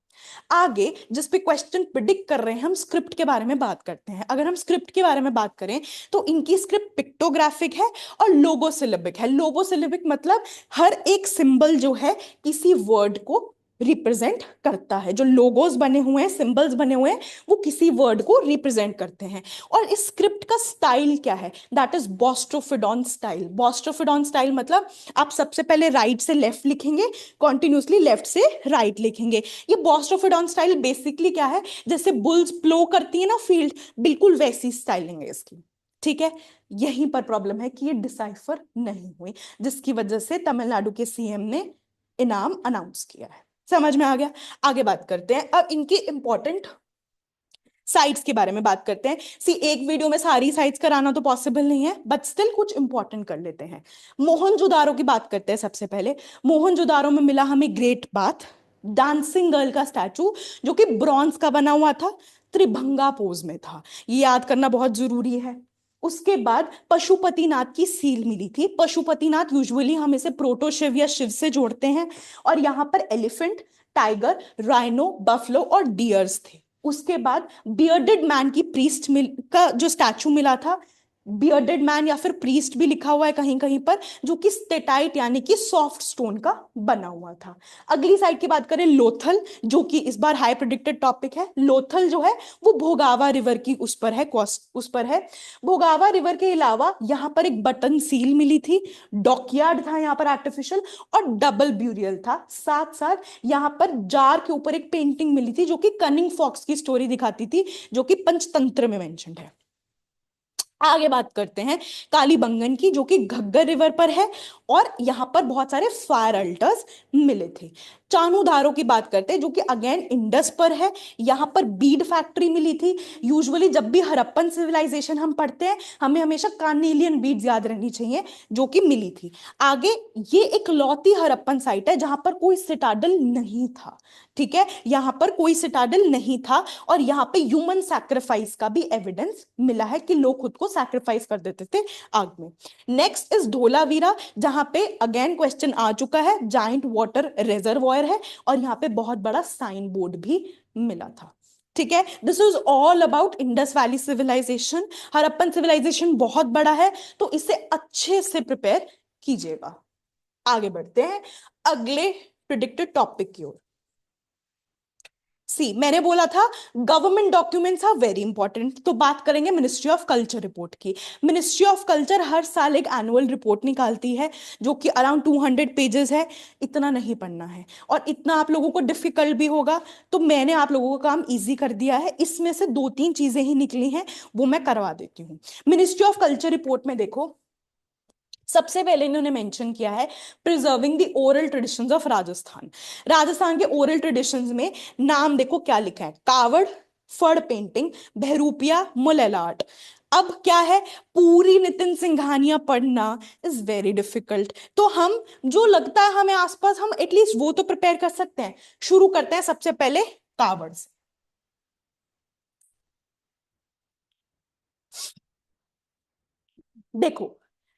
आगे जिस पे क्वेश्चन प्रिडिक्ट कर रहे हैं, हम स्क्रिप्ट के बारे में बात करते हैं। अगर हम स्क्रिप्ट के बारे में बात करें तो इनकी स्क्रिप्ट पिक्टोग्राफिक है और लोगोसिलेबिक है। लोगोसिलेबिक मतलब हर एक सिंबल जो है किसी वर्ड को रिप्रेजेंट करता है। जो लोगोस बने हुए हैं, सिंबल्स बने हुए हैं, वो किसी वर्ड को रिप्रेजेंट करते हैं। और इस स्क्रिप्ट का स्टाइल क्या है? That is boustrophedon style. Boustrophedon style मतलब आप सबसे पहले राइट से लेफ्ट लिखेंगे, कॉन्टिन्यूसली लेफ्ट से राइट लिखेंगे। ये बोस्ट्रोफिडॉन स्टाइल बेसिकली क्या है? जैसे बुल्स प्लो करती है ना फील्ड, बिल्कुल वैसी स्टाइलिंग है इसकी। ठीक है, यहीं पर प्रॉब्लम है कि ये डिसाइफर नहीं हुई, जिसकी वजह से तमिलनाडु के सीएम ने इनाम अनाउंस किया है। समझ में आ गया? आगे बात करते हैं अब इनकी इंपॉर्टेंट साइट्स के बारे में बात करते हैं। सी एक वीडियो में सारी साइट्स कराना तो पॉसिबल नहीं है, बट स्टिल कुछ इंपॉर्टेंट कर लेते हैं। मोहनजोदारो की बात करते हैं सबसे पहले। मोहनजोदारो में मिला हमें ग्रेट बाथ, डांसिंग गर्ल का स्टैचू जो कि ब्रॉन्ज का बना हुआ था, त्रिभंगा पोज में था, ये याद करना बहुत जरूरी है। उसके बाद पशुपतिनाथ की सील मिली थी। पशुपतिनाथ यूजुअली हम इसे प्रोटो शिव या शिव से जोड़ते हैं, और यहां पर एलिफेंट, टाइगर, राइनो, बफलो और डियर्स थे। उसके बाद बियर्डेड मैन की प्रीस्ट का जो स्टैचू मिला था, बियर्डेड मैन या फिर प्रीस्ट भी लिखा हुआ है कहीं कहीं पर, जो कि स्टेटाइट यानी कि सॉफ्ट स्टोन का बना हुआ था। अगली साइड की बात करें, लोथल, जो कि इस बार हाई प्रेडिक्टेड टॉपिक है। लोथल जो है वो भोगावा रिवर की उस पर है, कोस्ट उस पर है। भोगावा रिवर के अलावा यहाँ पर एक बटन सील मिली थी, डॉकयार्ड था यहाँ पर आर्टिफिशियल, और डबल ब्यूरियल था। साथ साथ यहाँ पर जार के ऊपर एक पेंटिंग मिली थी जो कि कनिंग फॉक्स की स्टोरी दिखाती थी, जो कि पंचतंत्र में मेंशन है। आगे बात करते हैं कालीबंगन की, जो कि घग्गर रिवर पर है, और यहां पर बहुत सारे फायर अल्टर्स मिले थे। चानूधारों की बात करते हैं, जो कि अगेन इंडस पर है। यहां पर बीड फैक्ट्री मिली थी। यूजुअली जब भी हड़प्पन सिविलाइजेशन हम पढ़ते हैं, हमें हमेशा कार्नेलियन बीड्स याद रहनी चाहिए, जो कि मिली थी। आगे, ये एक लौती हड़प्पन साइट है जहां पर कोई सिटाडल नहीं था। ठीक है, यहां पर कोई सिटाडल नहीं था, और यहां पे ह्यूमन सैक्रिफाइस का भी एविडेंस मिला है कि लोग खुद को सैक्रिफाइस कर देते थे आग में। नेक्स्ट इज धोलावीरा, जहां पे अगेन क्वेश्चन आ चुका है, जाइंट वाटर रिजर्वॉयर है, और यहां पे बहुत बड़ा साइन बोर्ड भी मिला था। ठीक है, this is all about Indus valley civilization. Harappan civilization बहुत बड़ा है, तो इसे अच्छे से प्रिपेयर कीजिएगा। आगे बढ़ते हैं अगले प्रिडिक्टेड टॉपिक की ओर। सी, मैंने बोला था government documents are very important, तो बात करेंगे मिनिस्ट्री ऑफ कल्चर रिपोर्ट की। मिनिस्ट्री ऑफ कल्चर हर साल एक एनुअल रिपोर्ट निकालती है, जो कि अराउंड 200 पेजेस है। इतना नहीं पढ़ना है, और इतना आप लोगों को डिफिकल्ट भी होगा, तो मैंने आप लोगों का काम इजी कर दिया है। इसमें से दो तीन चीजें ही निकली हैं, वो मैं करवा देती हूँ। मिनिस्ट्री ऑफ कल्चर रिपोर्ट में देखो, सबसे पहले इन्होंने मेंशन किया है preserving the oral traditions of Rajasthan. Rajasthan के ओरल ट्रेडिशंस में नाम देखो क्या लिखा है, कावड़, फड़ पेंटिंग, बहरूपिया, मुलैल आर्ट। अब क्या है, पूरी नितिन सिंघानिया पढ़ना इज वेरी डिफिकल्ट, तो हम जो लगता है हमें आसपास, हम एटलीस्ट वो तो प्रिपेयर कर सकते हैं। शुरू करते हैं सबसे पहले कावड़ से। देखो,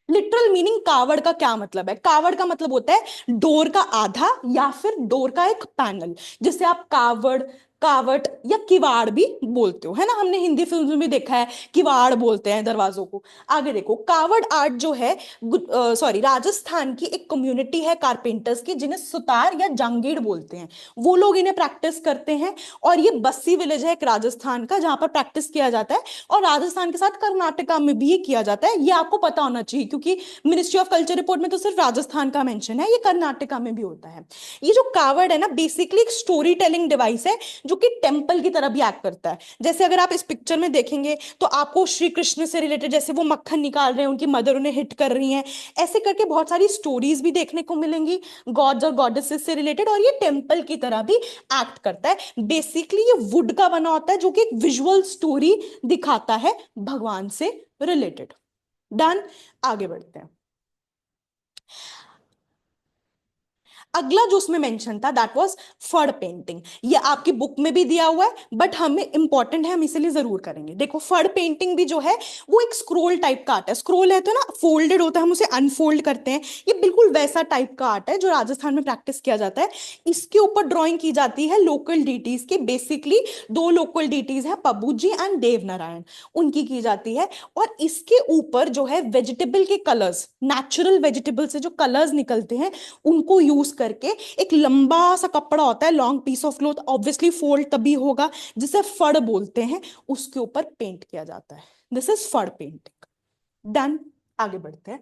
लिटरल मीनिंग कावड़ का क्या मतलब है? कावड़ का मतलब होता है डोर का आधा या फिर डोर का एक पैनल, जिसे आप कावड़, कावट या किवाड़ भी बोलते हो, है ना? हमने हिंदी फिल्म में भी देखा है, किवाड़ बोलते हैं दरवाजों को। आगे देखो, कावड़ आर्ट जो है, सॉरी, राजस्थान की एक कम्युनिटी है कारपेंटर्स की, जिन्हें सुतार या जांगीड़ बोलते हैं। वो लोग इन्हें प्रैक्टिस करते हैं, और ये बस्सी विलेज है एक राजस्थान का, जहां पर प्रैक्टिस किया जाता है। और राजस्थान के साथ कर्नाटका में भी ये किया जाता है, ये आपको पता होना चाहिए, क्योंकि मिनिस्ट्री ऑफ कल्चर रिपोर्ट में तो सिर्फ राजस्थान का मेंशन है, ये कर्नाटका में भी होता है। ये जो कावड़ है ना, बेसिकली एक स्टोरी टेलिंग डिवाइस है, जो कि टेम्पल की तरह भी एक्ट करता है। जैसे अगर आप इस पिक्चर में देखेंगे, तो आपको श्री कृष्ण से रिलेटेड, जैसे वो मक्खन निकाल रहे हैं, उनकी मदर उन्हें हिट कर रही हैं, ऐसे करके बहुत सारी स्टोरीज भी देखने को मिलेंगी गॉड्स और गॉडेसेस से रिलेटेड, और ये टेम्पल की तरह भी एक्ट करता है। बेसिकली ये वुड का बना होता है, जो कि एक विजुअल स्टोरी दिखाता है भगवान से रिलेटेड। डन, आगे बढ़ते हैं। अगला जो उसमें मेंशन था, दैट वाज फड़ पेंटिंग। ये आपकी बुक में भी दिया हुआ है, बट हमें इंपॉर्टेंट है, हम इसलिए जरूर करेंगे। देखो, फड़ पेंटिंग भी जो है, वो एक स्क्रोल टाइप का आर्ट है। स्क्रोल है तो ना, फोल्डेड होता है, हम उसे अनफोल्ड करते हैं, ये बिल्कुल वैसा टाइप का आर्ट है जो राजस्थान में प्रैक्टिस किया जाता है। इसके ऊपर ड्राइंग की जाती है लोकल डीटीज की। बेसिकली दो लोकल डीटीज है, पब्बू जी एंड देव नारायण, उनकी की जाती है। और इसके ऊपर जो है, वेजिटेबल के कलर्स, नेचुरल वेजिटेबल से जो कलर्स निकलते हैं, उनको यूज करके एक लंबा सा कपड़ा होता है, long piece of cloth, obviously fold तभी होगा, जिसे फड़ बोलते हैं, उसके ऊपर पेंट किया जाता है। दिस इज फड़ पेंटिंग। डन, आगे बढ़ते हैं।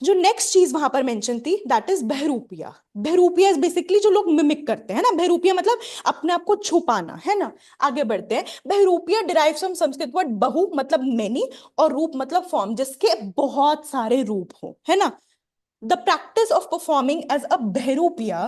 जो नेक्स्ट चीज वहां पर मेंशन थी, that is Bahrupiya. Bahrupiya is basically जो लोग मिमिक करते हैं ना, बहरूपिया मतलब अपने आप को छुपाना, है ना? आगे बढ़ते हैं। बहरूपिया डिराइव फ्रॉम संस्कृत वर्ड बहु मतलब मेनी, और रूप मतलब फॉर्म, जिसके बहुत सारे रूप हो, है ना? The practice of performing as a bahurupiya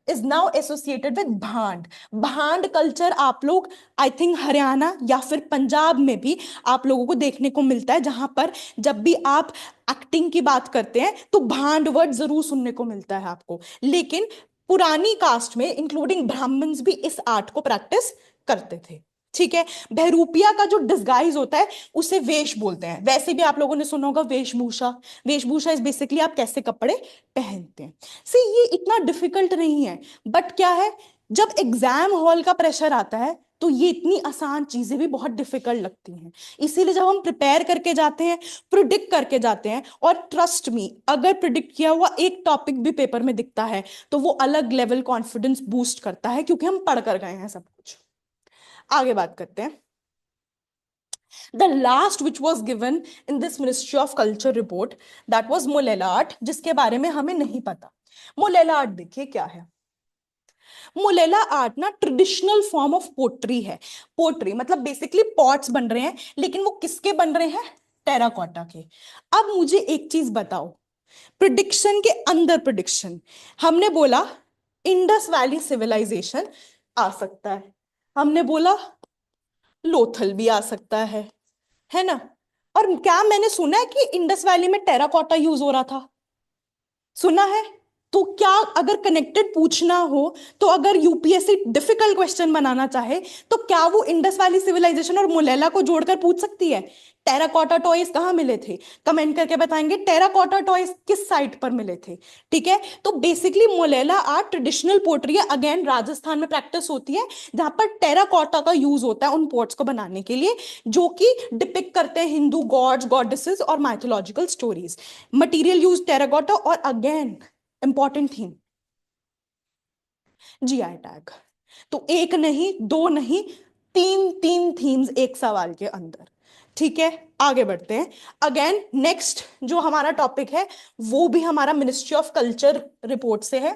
is now associated with Bhand. Bhand culture आप लोग, आई थिंक हरियाणा या फिर पंजाब में भी आप लोगों को देखने को मिलता है, जहां पर जब भी आप एक्टिंग की बात करते हैं, तो भांड वर्ड जरूर सुनने को मिलता है आपको। लेकिन पुरानी कास्ट में, इंक्लूडिंग ब्राह्मण्स, भी इस आर्ट को प्रैक्टिस करते थे। ठीक है, बहरूपिया का जो डिस्गाइज होता है, उसे वेश बोलते हैं। वैसे भी आप लोगों ने सुना होगा वेशभूषा। वेशभूषा इज बेसिकली आप कैसे कपड़े पहनते हैं। सी, ये इतना डिफिकल्ट नहीं है, बट क्या है, जब एग्जाम हॉल का प्रेशर आता है, तो ये इतनी आसान चीजें भी बहुत डिफिकल्ट लगती हैं। इसीलिए जब हम प्रिपेयर करके जाते हैं, प्रिडिक्ट करके जाते हैं, और ट्रस्ट मी, अगर प्रिडिक्ट किया हुआ एक टॉपिक भी पेपर में दिखता है तो वो अलग लेवल कॉन्फिडेंस बूस्ट करता है, क्योंकि हम पढ़ कर गए हैं सब कुछ। आगे बात करते हैं। The last which was given in this Ministry of Culture report, that was Molela art, जिसके बारे में हमें नहीं पता। मोलेला आर्ट देखिए क्या है। मोलेला आर्ट ना ट्रेडिशनल फॉर्म ऑफ पोट्री है। पोट्री मतलब बेसिकली पॉट्स बन रहे हैं, लेकिन वो किसके बन रहे हैं? टेराकोटा के। अब मुझे एक चीज बताओ, प्रिडिक्शन के अंदर प्रिडिक्शन, हमने बोला इंडस वैली सिविलाइजेशन आ सकता है, हमने बोला लोथल भी आ सकता है ना? और क्या मैंने सुना है कि इंडस वैली में टेराकोटा यूज हो रहा था? सुना है? तो क्या अगर कनेक्टेड पूछना हो, तो अगर यूपीएससी डिफिकल्ट क्वेश्चन बनाना चाहे, तो क्या वो इंडस वैली सिविलाइजेशन और मोलेला को जोड़कर पूछ सकती है? टेराकोटा टॉयज कहाँ मिले थे? कमेंट करके बताएंगे टेराकोटा टॉयज किस साइट पर मिले थे। ठीक है, तो basically Molela art traditional pottery है, अगेन राजस्थान में प्रैक्टिस होती है, जहां पर टेराकोटा का यूज होता है उन पोट्स को बनाने के लिए, जो कि डिपिक्ट करते हैं हिंदू गॉड्स, गॉडेसेस और mythological stories. Material use terracotta, और again important theme, GI tag. तो एक नहीं, दो नहीं, तीन तीन थीम्स एक सवाल के अंदर। ठीक है, आगे बढ़ते हैं। अगेन नेक्स्ट जो हमारा टॉपिक है वो भी हमारा मिनिस्ट्री ऑफ कल्चर रिपोर्ट से है।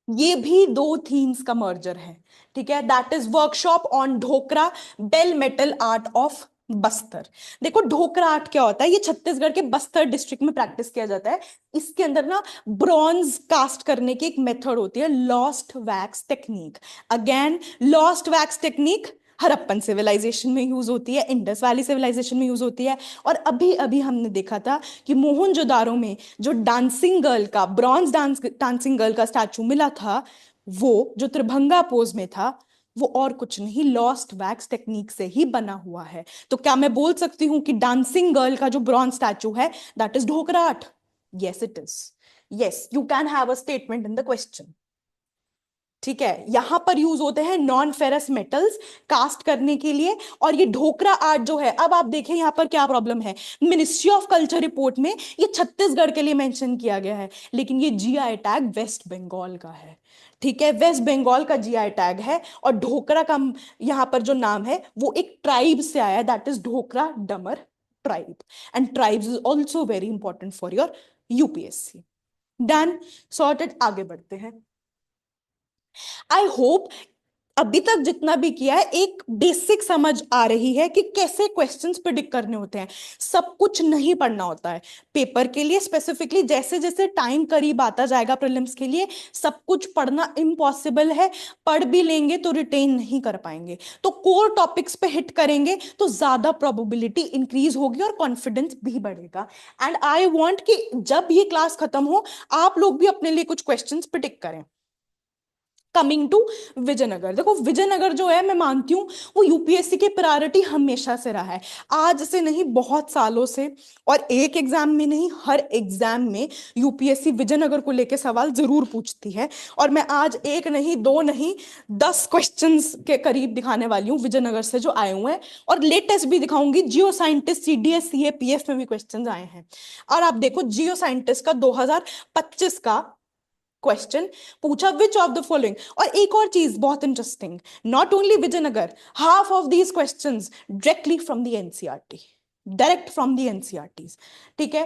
ये भी दो थीम्स का मर्जर है। ठीक है, that is workshop on Dhokra bell metal art of Bastar. देखो ढोकरा आर्ट क्या होता है, ये छत्तीसगढ़ के बस्तर डिस्ट्रिक्ट में प्रैक्टिस किया जाता है। इसके अंदर ना ब्रॉन्ज कास्ट करने की एक मेथड होती है, lost wax technique. Again lost wax technique Harappan civilization में यूज होती है, इंडस वैली सिविलाइजेशन में यूज होती है। और अभी अभी हमने देखा था कि मोहनजोदारो में जो डांसिंग गर्ल का ब्रॉन्ज डांसिंग गर्ल का स्टैचू मिला था, वो जो त्रिभंगा पोज में था, वो और कुछ नहीं, लॉस्ट वैक्स टेक्निक से ही बना हुआ है। तो क्या मैं बोल सकती हूं कि डांसिंग गर्ल का जो ब्रॉन्ज स्टैचू है that is Dhokra art? Yes it is. Yes, you can have a statement in the question. ठीक है, यहां पर यूज होते हैं नॉन फेरस मेटल्स कास्ट करने के लिए। और ये ढोकरा आर्ट जो है, अब आप देखें यहां पर क्या प्रॉब्लम है, मिनिस्ट्री ऑफ कल्चर रिपोर्ट में ये छत्तीसगढ़ के लिए मेंशन किया गया है, लेकिन ये जीआई टैग वेस्ट बंगाल का है। ठीक है, वेस्ट बंगाल का जीआई टैग है, और ढोकरा का यहां पर जो नाम है वो एक ट्राइब से आया है, that is Dhokra Damar tribe. And tribes is also very important for your UPSC. Done, sorted, आगे बढ़ते हैं। आई होप अभी तक जितना भी किया है एक बेसिक समझ आ रही है कि कैसे क्वेश्चंस प्रिडिक्ट करने होते हैं। सब कुछ नहीं पढ़ना होता है पेपर के लिए स्पेसिफिकली, जैसे जैसे टाइम करीब आता जाएगा प्रीलिम्स के लिए सब कुछ पढ़ना इम्पॉसिबल है। पढ़ भी लेंगे तो रिटेन नहीं कर पाएंगे, तो कोर टॉपिक्स पे हिट करेंगे तो ज्यादा प्रोबेबिलिटी इंक्रीज होगी और कॉन्फिडेंस भी बढ़ेगा। एंड आई वांट कि जब ये क्लास खत्म हो आप लोग भी अपने लिए कुछ क्वेश्चंस प्रिडिक्ट करें। कमिंग टू विजयनगर, देखो विजयनगर जो है मैं मानती हूँ वो यूपीएससी की प्रायोरिटी हमेशा से रहा है, आज से नहीं बहुत सालों से। और एक एग्जाम में नहीं, हर एग्जाम में यूपीएससी विजयनगर को लेकर सवाल जरूर पूछती है। और मैं आज एक नहीं, दो नहीं, 10 क्वेश्चंस के करीब दिखाने वाली हूँ विजयनगर से जो आए हुए हैं, और लेटेस्ट भी दिखाऊंगी। जियो साइंटिस्ट सीडीएस सीएपीएफ में भी क्वेश्चन आए हैं। और आप देखो जियो साइंटिस्ट का 2025 का क्वेश्चन पूछा, विच ऑफ द फॉलोइंग। और एक और चीज बहुत interesting, not only Vijayanagar, half of these questions directly from the NCERT, direct from the NCERT. ठीक है,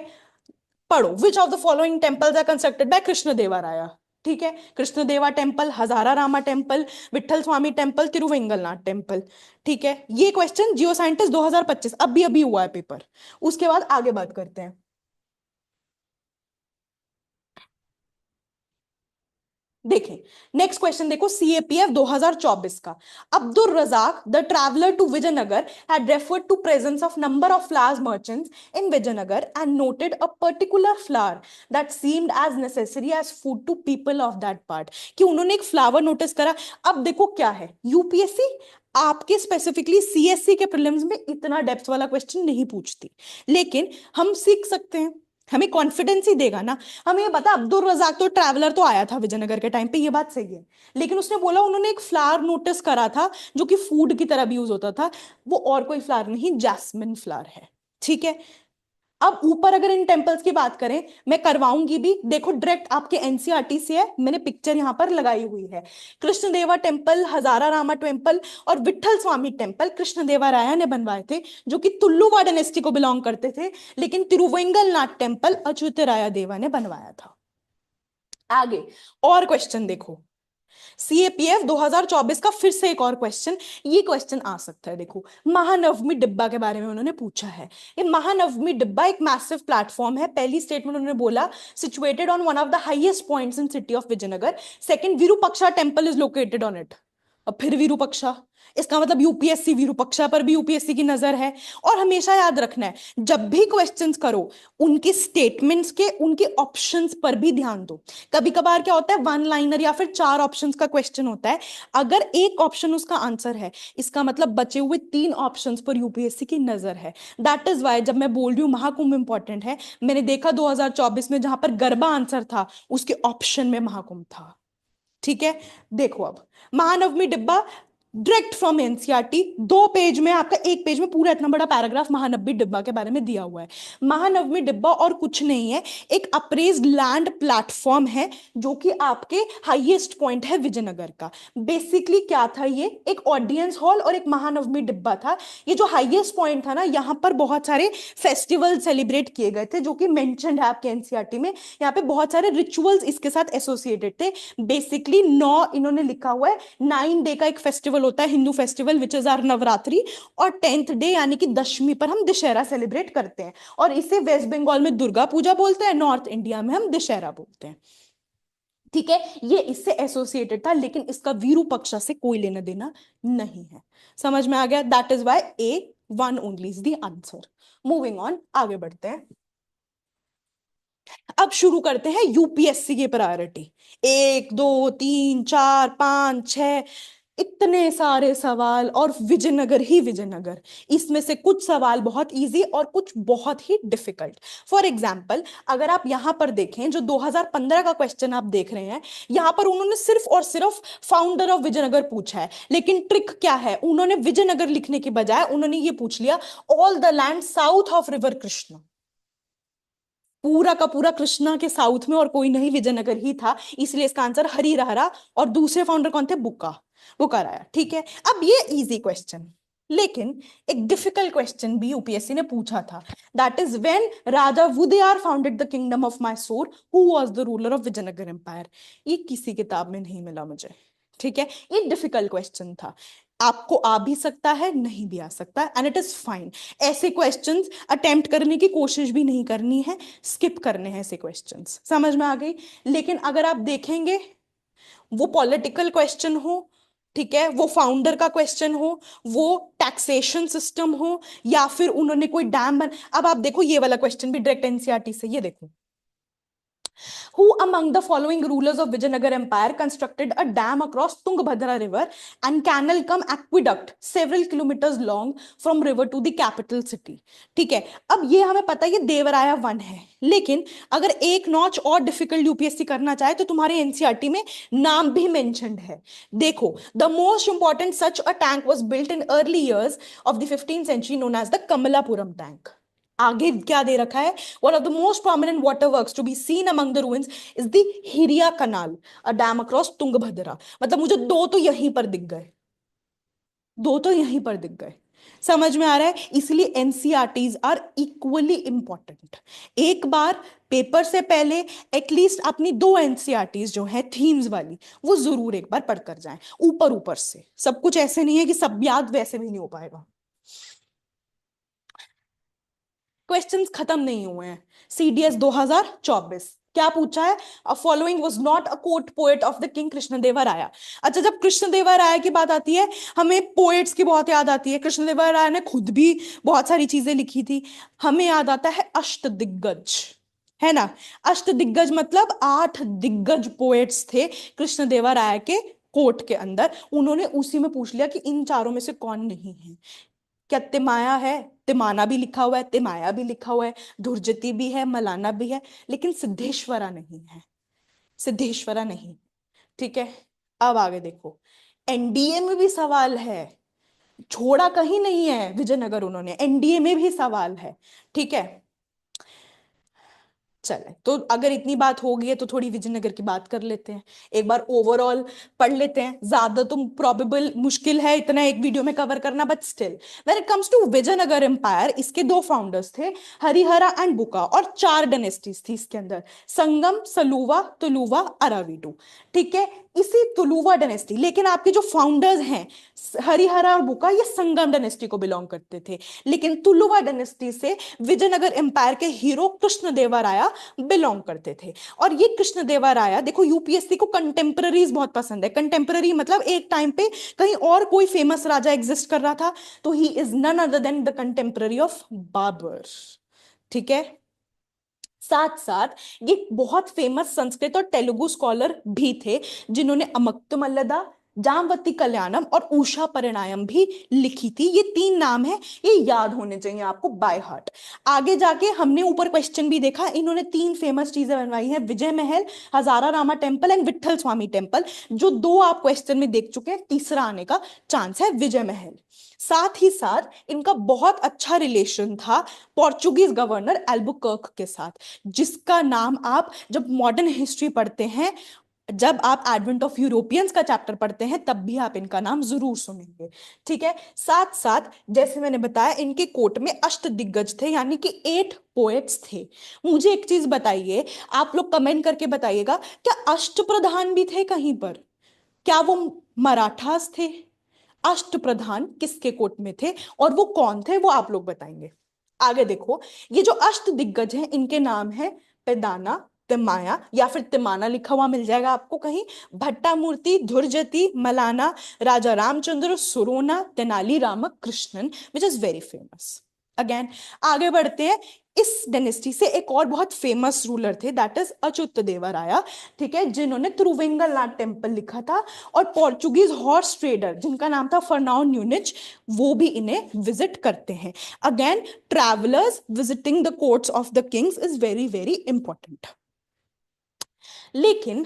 पढ़ो, which of the following temples are constructed by Krishnadevaraya. ठीक है, Krishnadeva temple, Hazara Rama temple, Vittala Swami temple, Tiruvengalanatha temple. ठीक है, ये क्वेश्चन जियो साइंटिस्ट 2025 अभी अभी हुआ है पेपर। उसके बाद आगे बात करते हैं। देखें, नेक्स्ट क्वेश्चन देखो, सीएपीएफ 2024 का। Abdul Razzaq the traveller to Vijayanagar had referred to presence of number of flowers merchants in Vijayanagar and noted a particular flower that seemed as necessary as food to people of that part। कि उन्होंने एक फ्लावर नोटिस करा। अब देखो क्या है, यूपीएससी आपके स्पेसिफिकली सीएससी के प्रीलिम्स में इतना डेप्थ वाला क्वेश्चन नहीं पूछती, लेकिन हम सीख सकते हैं, हमें कॉन्फिडेंस ही देगा ना। हमें ये बता, अब्दुल रजाक तो ट्रैवलर तो आया था विजयनगर के टाइम पे, ये बात सही है, लेकिन उसने बोला उन्होंने एक फ्लावर नोटिस करा था जो कि फूड की तरह भी यूज होता था, वो और कोई फ्लावर नहीं, जैस्मिन फ्लावर है। ठीक है, अब ऊपर अगर इन टेम्पल्स की बात करें, मैं करवाऊंगी भी, देखो डायरेक्ट आपके एनसीईआरटी से है, मैंने पिक्चर यहां पर लगाई हुई है। कृष्णदेवा टेम्पल, हजारा रामा टेम्पल और विठल स्वामी टेम्पल कृष्णदेवराया ने बनवाए थे, जो कि तुल्लुवा डायनेस्टी को बिलोंग करते थे, लेकिन तिरुवेंगलनाथ टेम्पल अच्युतराया देवा ने बनवाया था। आगे और क्वेश्चन देखो, सीएपीएफ 2024 का फिर से एक और क्वेश्चन, ये क्वेश्चन आ सकता है। देखो, महानवमी डिब्बा के बारे में उन्होंने पूछा है। ये महानवमी डिब्बा एक मैसिव प्लेटफॉर्म है। पहली स्टेटमेंट उन्होंने बोला, situated on one of the highest points in city of Vijayanagar, second Virupaksha temple is located on it. अब फिर विरूपाक्षा, इसका मतलब यूपीएससी विरूपाक्षा पर भी यूपीएससी की नजर है। और हमेशा याद रखना है, जब भी क्वेश्चंस करो, उनके स्टेटमेंट्स के, उनके ऑप्शंस पर भी ध्यान दो। कभी कभार क्या होता है, वन लाइनर या फिर चार ऑप्शंस का क्वेश्चन होता है, अगर एक ऑप्शन उसका आंसर है, इसका मतलब बचे हुए तीन ऑप्शंस पर यूपीएससी की नजर है। दैट इज वाई जब मैं बोल रही हूँ महाकुंभ इंपॉर्टेंट है, मैंने देखा 2024 में जहां पर गरबा आंसर था, उसके ऑप्शन में महाकुंभ था। ठीक है, देखो अब महानवमी डिब्बा डायरेक्ट फ्रॉम एनसीईआरटी, दो पेज में आपका, एक पेज में पूरा इतना बड़ा पैराग्राफ महानवमी डिब्बा के बारे में दिया हुआ है। महानवमी डिब्बा और कुछ नहीं है, एक अप्रेज्ड लैंड प्लेटफॉर्म है, जो कि आपके हाईएस्ट पॉइंट है विजयनगर का। बेसिकली क्या था, ये एक ऑडियंस हॉल और एक महानवमी डिब्बा था। ये जो हाईएस्ट पॉइंट था ना, यहाँ पर बहुत सारे फेस्टिवल सेलिब्रेट किए गए थे, जो कि मेंशन्ड है आपके एनसीईआरटी में। यहाँ पे बहुत सारे रिचुअल्स इसके साथ एसोसिएटेड थे। बेसिकली 9 इन्होंने लिखा हुआ है, 9 डे का एक फेस्टिवल होता है, Hindu festival, which is are Navratri. और 10th डे यानी कि दशमी पर हम दशहरा सेलिब्रेट करते हैं, और इसे वेस्ट बंगाल में दुर्गा पूजा बोलते हैं, नॉर्थ इंडिया में हम दशहरा बोलते हैं। ठीक है, ये इससे एसोसिएटेड था, लेकिन इसका विरूपक्षा से कोई लेना देना नहीं है। समझ में आ गया? That is why A1 only is the answer. Moving on, आगे बढ़ते हैं। अब शुरू करते हैं यूपीएससी की प्रायोरिटी। 1 2 3 4 5 6, इतने सारे सवाल, और विजयनगर ही विजयनगर। इसमें से कुछ सवाल बहुत इजी और कुछ बहुत ही डिफिकल्ट। फॉर एग्जाम्पल, अगर आप यहां पर देखें, जो 2015 का क्वेश्चन आप देख रहे हैं, यहां पर उन्होंने सिर्फ और सिर्फ फाउंडर ऑफ विजयनगर पूछा है, लेकिन ट्रिक क्या है, उन्होंने विजयनगर लिखने के बजाय उन्होंने ये पूछ लिया, all the land south of river Krishna. पूरा का पूरा कृष्णा के साउथ में और कोई नहीं, विजयनगर ही था, इसलिए इसका आंसर हरी रहरा। और दूसरे फाउंडर कौन थे? बुका, बुकार आया। ठीक है, अब ये इजी क्वेश्चन, लेकिन एक डिफिकल्ट क्वेश्चन भी यूपीएससी ने पूछा था। That is when Raja Wodeyar founded the kingdom of Mysore, who was the ruler of Vijayanagar empire. ये किसी किताब में नहीं मिला मुझे। ठीक है, ये डिफिकल्ट क्वेश्चन था, आपको आ भी सकता है, नहीं भी आ सकता, एंड इट इज फाइन। ऐसे क्वेश्चंस अटेम्प्ट करने की कोशिश भी नहीं करनी है, स्किप करने हैं ऐसे क्वेश्चंस। समझ में आ गई? लेकिन अगर आप देखेंगे, वो पॉलिटिकल क्वेश्चन हो, ठीक है, वो फाउंडर का क्वेश्चन हो, वो टैक्सेशन सिस्टम हो, या फिर उन्होंने कोई डैम अब आप देखो, ये वाला क्वेश्चन भी डायरेक्ट एनसीईआरटी से, ये देखो, who among the following rulers of Vijayanagar Empire constructed a dam across Tungabhadra River and canal cum aqueduct several kilometers long from river to the capital city? ठीक है, अब ये हमें पता है, ये देवराया 1 है, लेकिन अगर एक नॉच और डिफिकल्ट यूपीएससी करना चाहे, तो तुम्हारे एनसीईआरटी में नाम भी मेंशन्ड है। देखो, the most important such a tank was built in early years of the 15th century known as the Kamalapuram tank. आगे क्या दे रखा है? One of the most prominent water works to be seen among the ruins is the Hiriya canal, a dam across Tungabhadra. मतलब मुझे दो तो यहीं पर दिख गए, दो तो यहीं पर दिख गए। समझ में आ रहा है? इसलिए एनसीईआरटीज आर इक्वली इंपॉर्टेंट। एक बार पेपर से पहले एटलीस्ट अपनी दो एनसीईआरटीज जो है थीम्स वाली, वो जरूर एक बार पढ़कर जाएं, ऊपर ऊपर से। सब कुछ ऐसे नहीं है कि सब याद, वैसे भी नहीं हो पाएगा। क्वेश्चंस खत्म नहीं हुए हैं। सीडीएस 2024 क्या पूछा है? A following was not a court poet of the king Krishnadevaraya. अच्छा, जब कृष्णदेवराया की बात आती है, हमें पोएट्स की बहुत याद आती है। कृष्णदेवराया ने खुद भी बहुत सारी चीजें लिखी थी। हमें याद आता है अष्टदिग्गज, है ना? अष्टदिग्गज मतलब 8 दिग्गज पोएट्स थे कृष्णदेवराय के कोर्ट के अंदर उन्होंने उसी में पूछ लिया कि इन चारों में से कौन नहीं है। क्या तिमाया है? तिमाना भी लिखा हुआ है, तिमाया भी लिखा हुआ है, धुर्जती भी है, मलाना भी है, लेकिन सिद्धेश्वरा नहीं है। सिद्धेश्वरा नहीं। ठीक है। अब आगे देखो, एनडीए में भी सवाल है, छोड़ा कहीं नहीं है विजयनगर उन्होंने, एनडीए में भी सवाल है। ठीक है। चले, तो अगर इतनी बात हो गई है तो थोड़ी विजयनगर की बात कर लेते हैं, एक बार ओवरऑल पढ़ लेते हैं। ज्यादा तो प्रोबेबल मुश्किल है इतना एक वीडियो में कवर करना, but still when it comes to Vijayanagar empire, इसके दो फाउंडर्स थे, हरिहरा एंड बुका, और चार डायनेस्टीज थी इसके अंदर, संगम, सलुवा, तुलुवा, अराविडू। ठीक है। इसी तुलुवा डायनेस्टी, लेकिन आपके जो फाउंडर्स हैं हरिहरा और बुका, ये संगम डायनेस्टी को बिलोंग करते थे, लेकिन तुलुवा डायनेस्टी से विजयनगर एम्पायर के हीरो कृष्णदेवराया बिलोंग करते थे। और ये कृष्णदेवराया, देखो यूपीएससी को कंटेम्पररीज बहुत पसंद है। कंटेम्पररी मतलब एक टाइम पे कहीं और कोई फेमस राजा एग्जिस्ट कर रहा था, तो he is none other than the contemporary of Babur. ठीक है। साथ साथ ये बहुत फेमस संस्कृत और तेलुगु स्कॉलर भी थे, जिन्होंने अमक्तमल्लदा, जामवती कल्याणम और उषा परिणायम भी लिखी थी। ये तीन नाम है, ये याद होने चाहिए आपको बाय हार्ट। आगे जाके हमने ऊपर क्वेश्चन भी देखा, इन्होंने तीन फेमस चीजें बनवाई हैं, Vijay Mahal, Hazara Rama temple and Vitthala Swami temple. जो दो आप क्वेश्चन में देख चुके हैं, तीसरा आने का चांस है विजय महल। साथ ही साथ इनका बहुत अच्छा रिलेशन था पोर्चुगीज गवर्नर एल्बुकर्क के साथ, जिसका नाम आप जब मॉडर्न हिस्ट्री पढ़ते हैं, जब आप एडवेंट ऑफ यूरोपियंस का चैप्टर पढ़ते हैं, तब भी आप इनका नाम जरूर सुनेंगे। ठीक है। साथ साथ जैसे मैंने बताया, इनके कोर्ट में अष्ट दिग्गज थे, यानी कि 8 पोएट्स थे। मुझे एक चीज बताइए, आप लोग कमेंट करके बताइएगा, क्या अष्ट प्रधान भी थे कहीं पर? क्या वो मराठास थे? अष्ट प्रधान किसके कोर्ट में थे और वो कौन थे, वो आप लोग बताएंगे। आगे देखो, ये जो अष्ट दिग्गज हैं, इनके नाम है पेदाना, तिमाया, या फिर तिमाना लिखा हुआ मिल जाएगा आपको कहीं, Bhattamurthy, Dhurjati, Malana, Raja Ramachandra, Surona, Tenali Rama Krishnan, which is very famous. Again आगे बढ़ते हैं। इस डायनेस्टी से एक और बहुत फेमस रूलर थे, दैट इज अच्युत देवराया। ठीक है, जिन्होंने तिरुवेंगलनाथ टेम्पल लिखा था, और पोर्चुगीज हॉर्स ट्रेडर जिनका नाम था फर्नाओ न्यूनिच, वो भी इन्हें विजिट करते हैं। Again, travellers visiting the courts of the Kings is very very important. लेकिन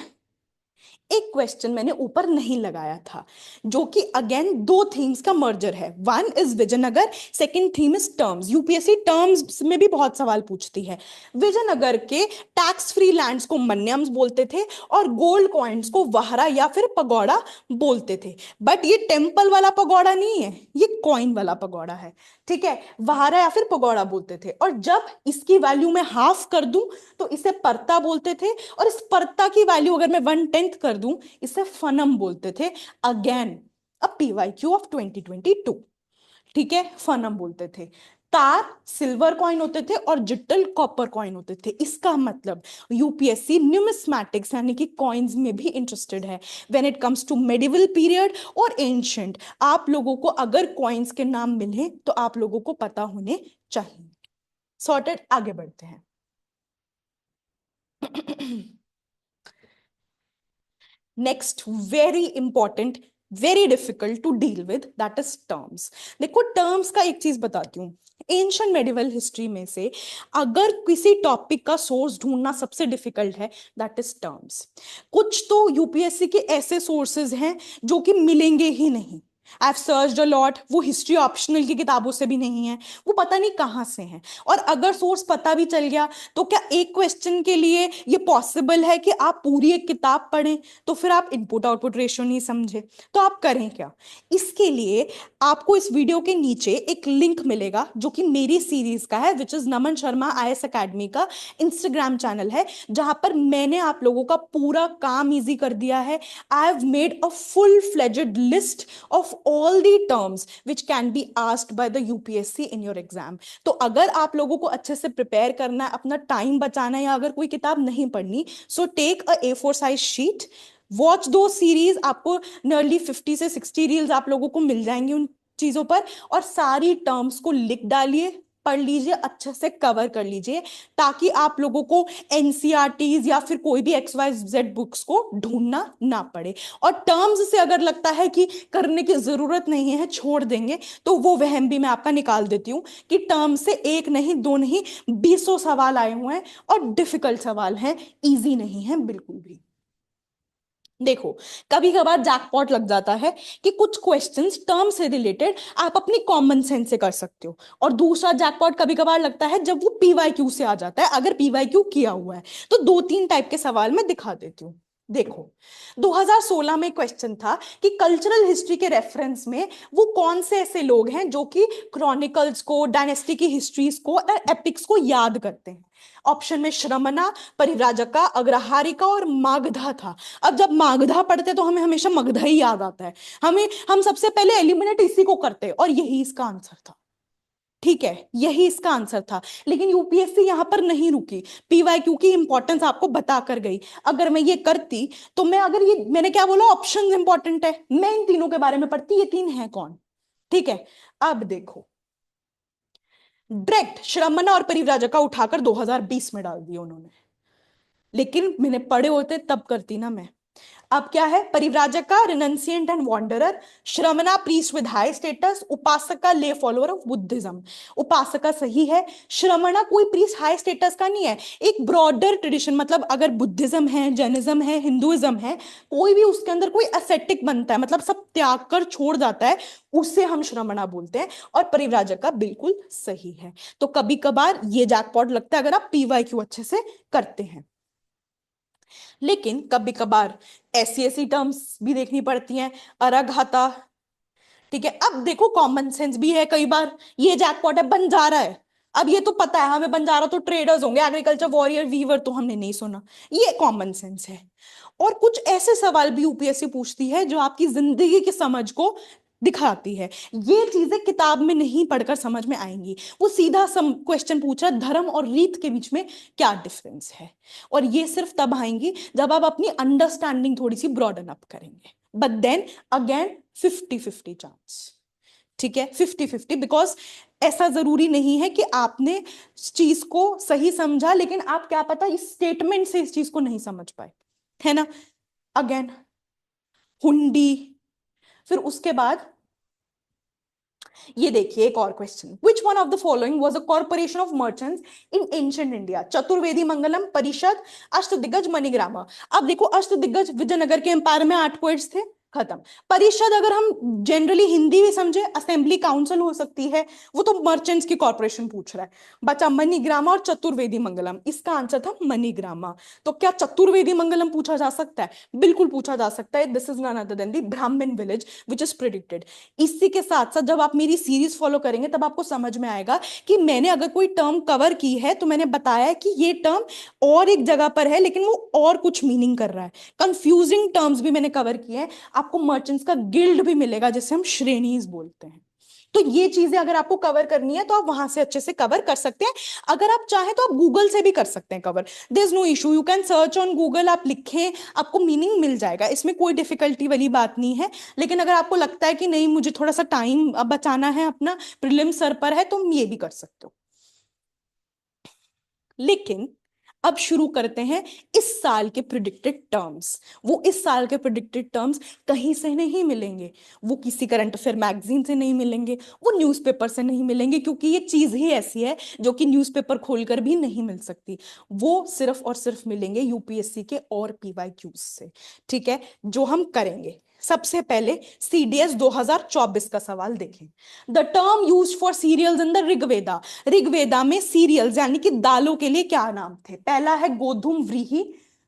एक क्वेश्चन मैंने ऊपर नहीं लगाया था, जो कि अगेन दो थीम्स का मर्जर है। One is Vijayanagar, second theme is terms. UPSC terms में भी बहुत सवाल पूछती है। विजयनगर के टैक्स फ्री लैंड्स को मन्यम्स बोलते थे, और गोल्ड कॉइन्स को वहरा या फिर पगोड़ा बोलते थे। बट ये टेम्पल वाला पगोड़ा नहीं है, ये कॉइन वाला पगोड़ा है। ठीक है, वहारा या फिर पगोड़ा बोलते थे, और जब इसकी वैल्यू में हाफ कर दूं तो इसे परता बोलते थे, और इस परता की वैल्यू अगर मैं 1/10 कर दूं, इसे फनम बोलते थे। Again a PYQ of 2022। ठीक है, फनम बोलते थे। तार सिल्वर कॉइन होते थे और जिट्टल कॉपर कॉइन होते थे। इसका मतलब यूपीएससी न्यूमिस्मैटिक्स यानी कि कॉइन्स में भी इंटरेस्टेड है। When it comes to medieval period और एंशियंट, आप लोगों को अगर कॉइन्स के नाम मिले तो आप लोगों को पता होने चाहिए। सॉर्टेड, आगे बढ़ते हैं। Next very important, very difficult to deal with, that is terms. देखो, टर्म्स का एक चीज बताती हूँ, एंशियंट मेडिवल हिस्ट्री में से अगर किसी टॉपिक का सोर्स ढूंढना सबसे डिफिकल्ट है, दैट इज टर्म्स। कुछ तो यूपीएससी के ऐसे सोर्सेज हैं जो कि मिलेंगे ही नहीं। I have searched a lot, वो हिस्ट्री ऑप्शनल की किताबों से भी नहीं है, वो पता नहीं कहाँ से हैं। और अगर सोर्स पता भी चल गया, तो क्या एक क्वेश्चन के लिए ये पॉसिबल है कि आप पूरी एक किताब पढ़ें? तो फिर आप इनपुट आउटपुट रेशियो नहीं समझे, तो आप करें क्या? इसके लिए आपको इस वीडियो के नीचे एक लिंक मिलेगा, जो कि मेरी सीरीज का है, which is Naman Sharma IAS academy का इंस्टाग्राम चैनल है, जहां पर मैंने आप लोगों का पूरा काम इजी कर दिया है। I have made a full fledged list of all the terms which can be asked by the UPSC in your exam. तो अगर आप लोगों को अच्छे से प्रिपेयर करना है, अपना टाइम बचाना है, या अगर कोई किताब नहीं पढ़नी, so take a A4 size sheet, watch दो सीरीज, आपको नियरली 50 से 60 रील्स आप लोगों को मिल जाएंगी उन चीजों पर, और सारी टर्म्स को लिख डालिए, पढ़ लीजिए, अच्छे से कवर कर लीजिए, ताकि आप लोगों को एनसीईआरटीज या फिर कोई भी XYZ बुक्स को ढूंढना ना पड़े। और टर्म्स से अगर लगता है कि करने की जरूरत नहीं है, छोड़ देंगे, तो वो वहम भी मैं आपका निकाल देती हूँ कि टर्म से एक नहीं, दो नहीं, 20 सवाल आए हुए हैं, और डिफिकल्ट सवाल हैं, इजी नहीं है बिल्कुल भी। देखो, कभी कभार जैकपॉट लग जाता है कि कुछ क्वेश्चंस टर्म से रिलेटेड आप अपनी कॉमन सेंस से कर सकते हो, और दूसरा जैकपॉट कभी कभार लगता है जब वो पीवाईक्यू से आ जाता है, अगर पीवाईक्यू किया हुआ है। तो दो तीन टाइप के सवाल मैं दिखा देती हूँ। देखो, 2016 में क्वेश्चन था कि कल्चरल हिस्ट्री के रेफरेंस में वो कौन से ऐसे लोग हैं जो कि क्रॉनिकल्स को, डायनेस्टी की हिस्ट्रीज को और एपिक्स को याद करते हैं। ऑप्शन में श्रमणा, परिव्राजका, अग्रहारिका और मागधा था। अब जब मागधा पढ़ते तो हमें हमेशा मगधा ही याद आता है, हम सबसे पहले एलिमिनेट इसी को करते, और यही इसका आंसर था। ठीक है, यही इसका आंसर था। लेकिन यूपीएससी यहां पर नहीं रुकी, पीवाईक्यू की इंपॉर्टेंस आपको बता कर गई। अगर मैं ये करती तो मैं, अगर ये मैंने क्या बोला, ऑप्शंस इंपॉर्टेंट है, मैं इन तीनों के बारे में पढ़ती, ये तीन है कौन। ठीक है, अब देखो, डायरेक्ट श्रमणा और परिव्राजका उठाकर 2020 में डाल दिया उन्होंने, लेकिन मैंने पढ़े होते तब करती ना मैं। अब क्या है, Parivrajaka renunciant and wanderer, Shramana priest with high status, Upasaka lay follower of Buddhism. उपासका सही है, श्रमणा कोई प्रीस्ट हाई स्टेटस का नहीं है, एक ब्रॉडर ट्रेडिशन, मतलब अगर बुद्धिज्म है, जैनिज्म है, हिंदुइज्म है, कोई भी उसके अंदर कोई एसेटिक बनता है, मतलब सब त्याग कर छोड़ जाता है, उसे हम श्रमणा बोलते हैं। और परिव्राजका बिल्कुल सही है। तो कभी कभार ये जैकपॉट लगता है अगर आप पीवाईक्यू अच्छे से करते हैं। लेकिन कभी कभार ऐसी ऐसी टर्म्स भी देखनी पड़ती हैं, अराघाता। ठीक है, अब देखो कॉमन सेंस भी है कई बार। ये जैकपॉट है, बंजारा है। अब ये तो पता है हमें, बंजारा तो ट्रेडर्स होंगे, एग्रीकल्चर वॉरियर वीवर तो हमने नहीं सुना, ये कॉमन सेंस है। और कुछ ऐसे सवाल भी यूपीएससी पूछती है जो आपकी जिंदगी की समझ को दिखाती है। ये चीजें किताब में नहीं पढ़कर समझ में आएंगी। वो सीधा क्वेश्चन पूछ रहा है, धर्म और रीत के बीच में क्या डिफरेंस है, और ये सिर्फ तब आएंगी जब आप अपनी अंडरस्टैंडिंग थोड़ी सी ब्रॉडन अप करेंगे। But then again 50-50 chance. ठीक है, 50-50, बिकॉज ऐसा जरूरी नहीं है कि आपने इस चीज को सही समझा, लेकिन आप क्या पता इस स्टेटमेंट से इस चीज को नहीं समझ पाए, है ना। अगेन हुंडी, फिर उसके बाद ये देखिए एक और question, which one of the following was a corporation of merchants in ancient India. Chaturvedi Mangalam, Parishad, Ashtadiggaja, मणिग्रामा। अब देखो, अष्टदिग्गज विजयनगर के एम्पायर में 8 पोइट्स थे, खत्म। परिषद अगर हम जनरली हिंदी भी समझे, असेंबली काउंसिल हो सकती है, वो तो मर्चेंट्स की कॉर्पोरेशन पूछ रहा है। बचा मणिग्रामा और चतुर्वेदी मंगलम, इसका आंसर था मणिग्रामा। तो क्या चतुर्वेदी मंगलम पूछा जा सकता है? बिल्कुल पूछा जा सकता है। This is none other than the Brahmin village which is predicted. इसी के साथ साथ जब आप मेरी सीरीज फॉलो करेंगे तब आपको समझ में आएगा कि मैंने अगर कोई टर्म कवर की है तो मैंने बताया कि ये टर्म और एक जगह पर है, लेकिन वो और कुछ मीनिंग कर रहा है। कंफ्यूजिंग टर्म्स भी मैंने कवर किए हैं। आपको मर्चेंट्स का गिल्ड भी मिलेगा जिसे हम श्रेणीज बोलते हैं। तो ये चीजें अगर आपको कवर करनी है तो आप वहां से अच्छे से कवर कर सकते हैं। अगर आप चाहें तो आप गूगल से भी कर सकते हैं cover, there is no issue, you can search on Google, आप लिखें, आपको मीनिंग मिल जाएगा, इसमें कोई डिफिकल्टी वाली बात नहीं है। लेकिन अगर आपको लगता है कि नहीं मुझे थोड़ा सा टाइम बचाना है अपना, प्रीलिम सर पर है, तो ये भी कर सकते हो। लेकिन अब शुरू करते हैं इस साल के प्रिडिक्टेड टर्म्स। वो इस साल के प्रिडिक्टेड टर्म्स कहीं से नहीं मिलेंगे, वो किसी करंट अफेयर मैगजीन से नहीं मिलेंगे, वो न्यूज़पेपर से नहीं मिलेंगे, क्योंकि ये चीज ही ऐसी है जो कि न्यूज़पेपर खोलकर भी नहीं मिल सकती। वो सिर्फ और सिर्फ मिलेंगे यूपीएससी के और पीवाईक्यूज से। ठीक है, जो हम करेंगे, सबसे पहले सीडीएस 2024 का सवाल देखें। The term used for cereals in the Rigveda. Rigveda में सीरियल्स यानी कि दालों के लिए क्या नाम थे? पहला है गोधूम, व्रीहि,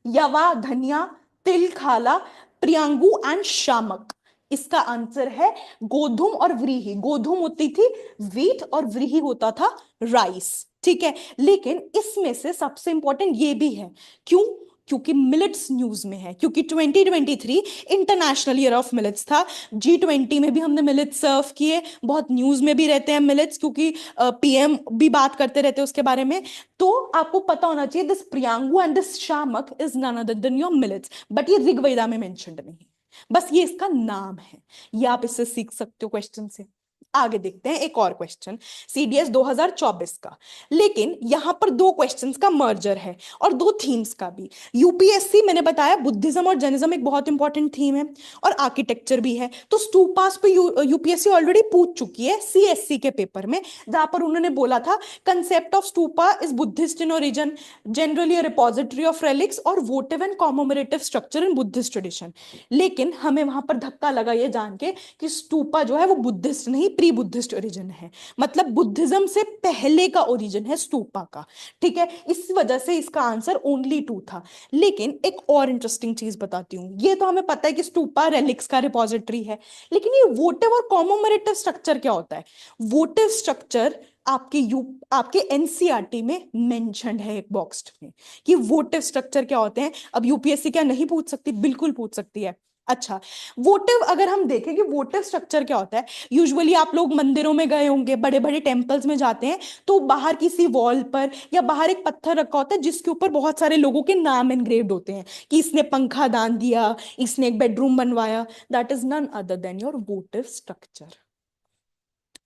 यवा, धनिया, तिल, खाला, प्रियांगु एंड शामक। इसका आंसर है गोधूम और व्रीहि। गोधूम होती थी व्हीट और व्रीहि होता था राइस। ठीक है, लेकिन इसमें से सबसे इंपॉर्टेंट ये भी है, क्यों? क्योंकि मिलेट्स न्यूज में है, क्योंकि 2023 इंटरनेशनल ईयर ऑफ मिलेट्स था। G20 में भी हमने मिलेट्स सर्व किए, बहुत न्यूज में भी रहते हैं मिलेट्स, क्योंकि पीएम भी बात करते रहते हैं उसके बारे में। तो आपको पता होना चाहिए this Priyangu and this Shamaka is none other than your millets, but ये ऋग्वेदा में मेंशन्ड नहीं, बस ये इसका नाम है। ये आप इससे सीख सकते हो क्वेश्चन से। आगे देखते हैं एक और क्वेश्चन, सीडीएस 2024 का। लेकिन यहां पर दो क्वेश्चंस का मर्जर है और दो थीम्स का भी। यूपीएससी, मैंने बताया बुद्धिज्म और जैनिज्म एक बहुत इंपॉर्टेंट थीम है, और आर्किटेक्चर भी है। तो स्टूपास पे यूपीएससी ऑलरेडी पूछ चुकी है सीएससी के पेपर में, जहां पर उन्होंने बोला था concept of stupa is Buddhist in origin, generally a repository of relics और votive and commemorative structure in Buddhist tradition. लेकिन हमें वहां पर धक्का लगा ये जान के कि स्तूपा जो है वो बुद्धिस्ट नहीं, प्री बुद्धिस्ट ओरिजिन है, मतलब बुद्धिज्म से पहले का ओरिजिन है स्तूपा का। ठीक है, इस वजह से इसका आंसर ओनली टू था। लेकिन एक और इंटरेस्टिंग चीज बताती हूँ, ये तो हमें पता है कि स्तूपा रेलिक्स का रिपोजिटरी है, लेकिन ये वोटिव और कॉमेमोरेटिव स्ट्रक्चर क्या होता है? वोटिव स्ट्रक्चर आपके एनसीईआरटी में मेंशन्ड है एक बॉक्स में, कि वोटिव स्ट्रक्चर क्या होते हैं। अब यूपीएससी क्या नहीं पूछ सकती? बिल्कुल पूछ सकती है। अच्छा, वोटिव अगर हम देखें कि वोटिव स्ट्रक्चर क्या होता है, यूजुअली आप लोग मंदिरों में गए होंगे, बड़े बड़े टेम्पल्स में जाते हैं, तो बाहर किसी वॉल पर या बाहर एक पत्थर रखा होता है जिसके ऊपर बहुत सारे लोगों के नाम एनग्रेव्ड होते हैं, कि इसने पंखा दान दिया, इसने एक बेडरूम बनवाया। That is none other than your votive structure,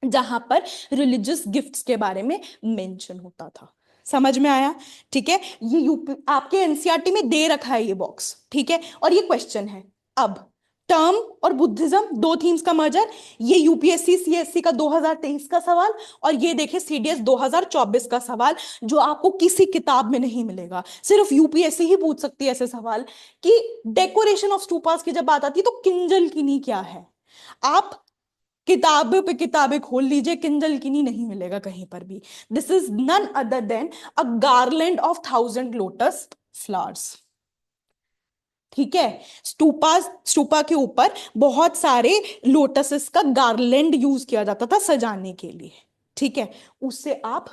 जहां पर रिलीजियस गिफ्ट्स के बारे में मेंशन होता था। समझ में आया? ठीक है, ये यूपी आपके एनसीईआरटी में दे रखा है ये बॉक्स। ठीक है, और ये क्वेश्चन है। अब टर्म और बुद्धिज्म, दो थीम्स का मर्जर, ये यूपीएससी सीएससी का 2023 का सवाल, और ये देखिए सीडीएस 2024 का सवाल, जो आपको किसी किताब में नहीं मिलेगा, सिर्फ यूपीएससी ही पूछ सकती है ऐसे सवाल। कि डेकोरेशन ऑफ स्टूपास की जब बात आती है तो किंजल किनी क्या है? आप किताबों पे किताबें खोल लीजिए, किंजल किनी नहीं मिलेगा कहीं पर भी। This is none other than a garland of 1000 lotus flowers. ठीक है, स्टूपा के ऊपर बहुत सारे लोटसेस का गार्लैंड यूज किया जाता था सजाने के लिए। ठीक है, उससे आप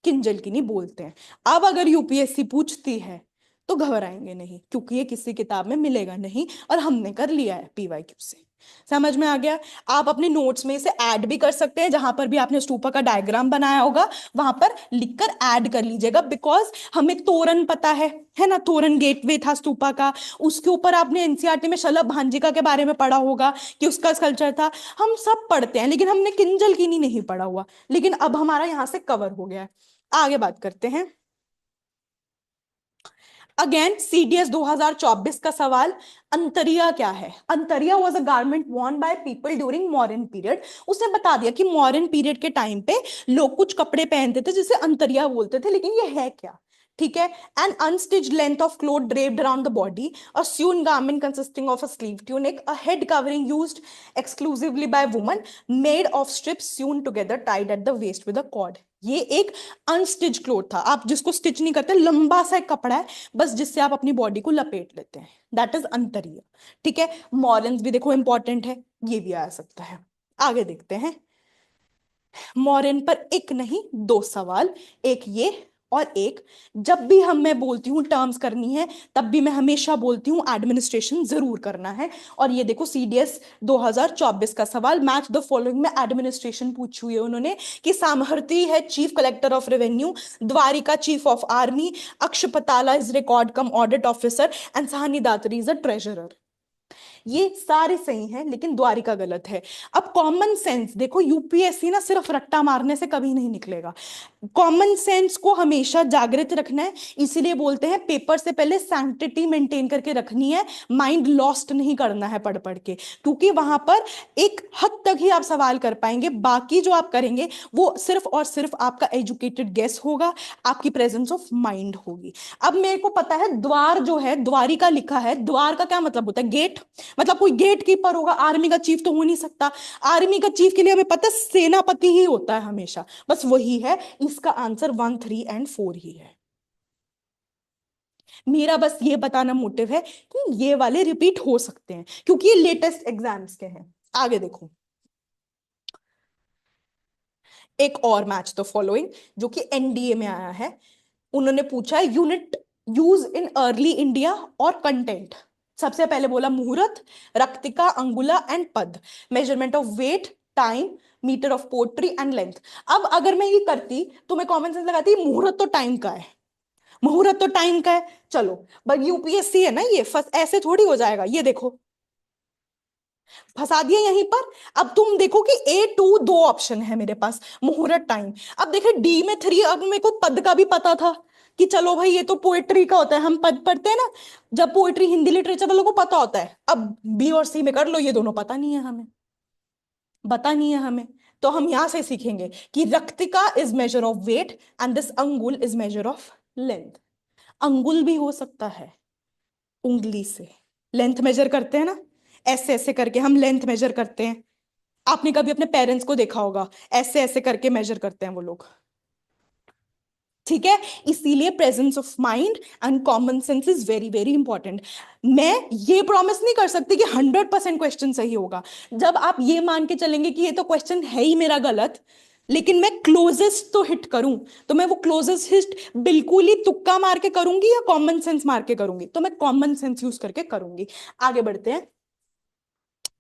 किंजल की नहीं बोलते हैं। अब अगर यूपीएससी पूछती है तो घबराएंगे नहीं, क्योंकि ये किसी किताब में मिलेगा नहीं, और हमने कर लिया है पीवाईक्यू से। समझ में आ गया? आप अपने नोट्स में इसे ऐड भी कर सकते हैं, जहां पर भी आपने स्तूपा का डायग्राम बनाया होगा वहां पर लिखकर ऐड कर लीजिएगा, बिकॉज हमें तोरण पता है ना, तोरण गेटवे था स्तूपा का। उसके ऊपर आपने एनसीईआरटी में शलभ भांजिका के बारे में पढ़ा होगा कि उसका स्कल्पचर था। हम सब पढ़ते हैं, लेकिन हमने किंजल की नहीं पढ़ा हुआ, लेकिन अब हमारा यहां से कवर हो गया है। आगे बात करते हैं। अगेन सीडीएस 2024 का सवाल, अंतरिया क्या है? Antariya was a garment worn by people during modern period. उसने बता दिया कि मॉडर्न पीरियड के टाइम पे लोग कुछ कपड़े पहनते थे जिसे अंतरिया बोलते थे, लेकिन ये है क्या? ठीक है, an unstitched length of cloth draped around the body, a sewn garment consisting of a sleeve tunic, a head covering used exclusively by women, made of strips sewn together tied at the waist with a cord। ये एक अनस्टिच क्लोथ था, आप जिसको स्टिच नहीं करते, लंबा सा एक कपड़ा है बस, जिससे आप अपनी बॉडी को लपेट लेते हैं। That is Antariya. ठीक है, मॉरन्स भी देखो इंपॉर्टेंट है, ये भी आ सकता है। आगे देखते हैं। मॉरन पर एक नहीं दो सवाल, एक ये और एक, जब भी मैं बोलती हूँ टर्म्स करनी है, तब भी मैं हमेशा बोलती हूँ एडमिनिस्ट्रेशन जरूर करना है। और ये देखो सीडीएस 2024 का सवाल, मैच द फॉलोइंग में एडमिनिस्ट्रेशन पूछी हुई है उन्होंने, कि सामहर्ती है chief collector of revenue, Dvarika chief of army, Akshapatala is record cum audit officer, and Sannidhatri is a treasurer. ये सारे सही हैं, लेकिन द्वारिका गलत है। अब कॉमन सेंस देखो, यूपीएससी ना सिर्फ रट्टा मारने से कभी नहीं निकलेगा, कॉमन सेंस को हमेशा जागृत रखना है। इसीलिए बोलते हैं पेपर से पहले सैंक्टिटी मेंटेन करके रखनी है, माइंड लॉस्ट नहीं करना है पढ़ पढ़ के, क्योंकि वहां पर एक हद तक ही आप सवाल कर पाएंगे, बाकी जो आप करेंगे वो सिर्फ और सिर्फ आपका एजुकेटेड गेस होगा, आपकी प्रेजेंस ऑफ माइंड होगी। अब मेरे को पता है द्वार जो है, द्वारिका लिखा है, द्वार का क्या मतलब होता है? गेट। मतलब कोई गेट कीपर होगा, आर्मी का चीफ तो हो नहीं सकता। आर्मी का चीफ के लिए हमें पता है सेनापति ही होता है हमेशा, बस वही है। इसका आंसर 1, 3 एंड 4 ही है। मेरा बस ये बताना मोटिव है कि ये वाले रिपीट हो सकते हैं, क्योंकि ये लेटेस्ट एग्जाम्स के हैं। आगे देखो, एक और मैच द फॉलोइंग, जो कि एनडीए में आया है। उन्होंने पूछा है unit use in early India और कंटेंट। सबसे पहले बोला muhurta, raktika, angula and pada, measurement of weight, time, metre of poetry and length. अब अगर मैं ये करती तो मैं कॉमन सेंस लगाती, मुहूर्त तो टाइम का है, मुहूर्त तो टाइम का है, चलो। बट यूपीएससी है ना, ये फर्स्ट ऐसे थोड़ी हो जाएगा। ये देखो, फंसा दिया यहीं पर। अब तुम देखो कि A2 दो ऑप्शन है मेरे पास, मुहूर्त टाइम। अब देखे D में 3, अब मेरे को पद का भी पता था कि चलो भाई ये तो पोएट्री का होता है, हम पद पढ़ते हैं ना, जब पोएट्री हिंदी लिटरेचर वालों को पता होता है। अब B और C में कर लो, ये दोनों पता नहीं है हमें, पता नहीं है हमें। तो हम यहां से सीखेंगे कि Raktika is measure of weight and this angul is measure of length. Angul भी हो सकता है उंगली से, लेंथ मेजर करते हैं ना, ऐसे ऐसे करके हम लेंथ मेजर करते हैं। आपने कभी अपने पेरेंट्स को देखा होगा, ऐसे ऐसे करके मेजर करते हैं वो लोग। ठीक है, इसीलिए presence of mind and common sense is very very important. मैं ये प्रॉमिस नहीं कर सकती कि 100% क्वेश्चन सही होगा। जब आप ये मान के चलेंगे कि ये तो क्वेश्चन है ही मेरा गलत, लेकिन मैं क्लोजेस्ट तो हिट करूं, तो मैं वो क्लोजेस्ट हिट बिल्कुल ही तुक्का मार के करूंगी या कॉमन सेंस मार के करूंगी? तो मैं कॉमन सेंस यूज करके करूंगी। आगे बढ़ते हैं।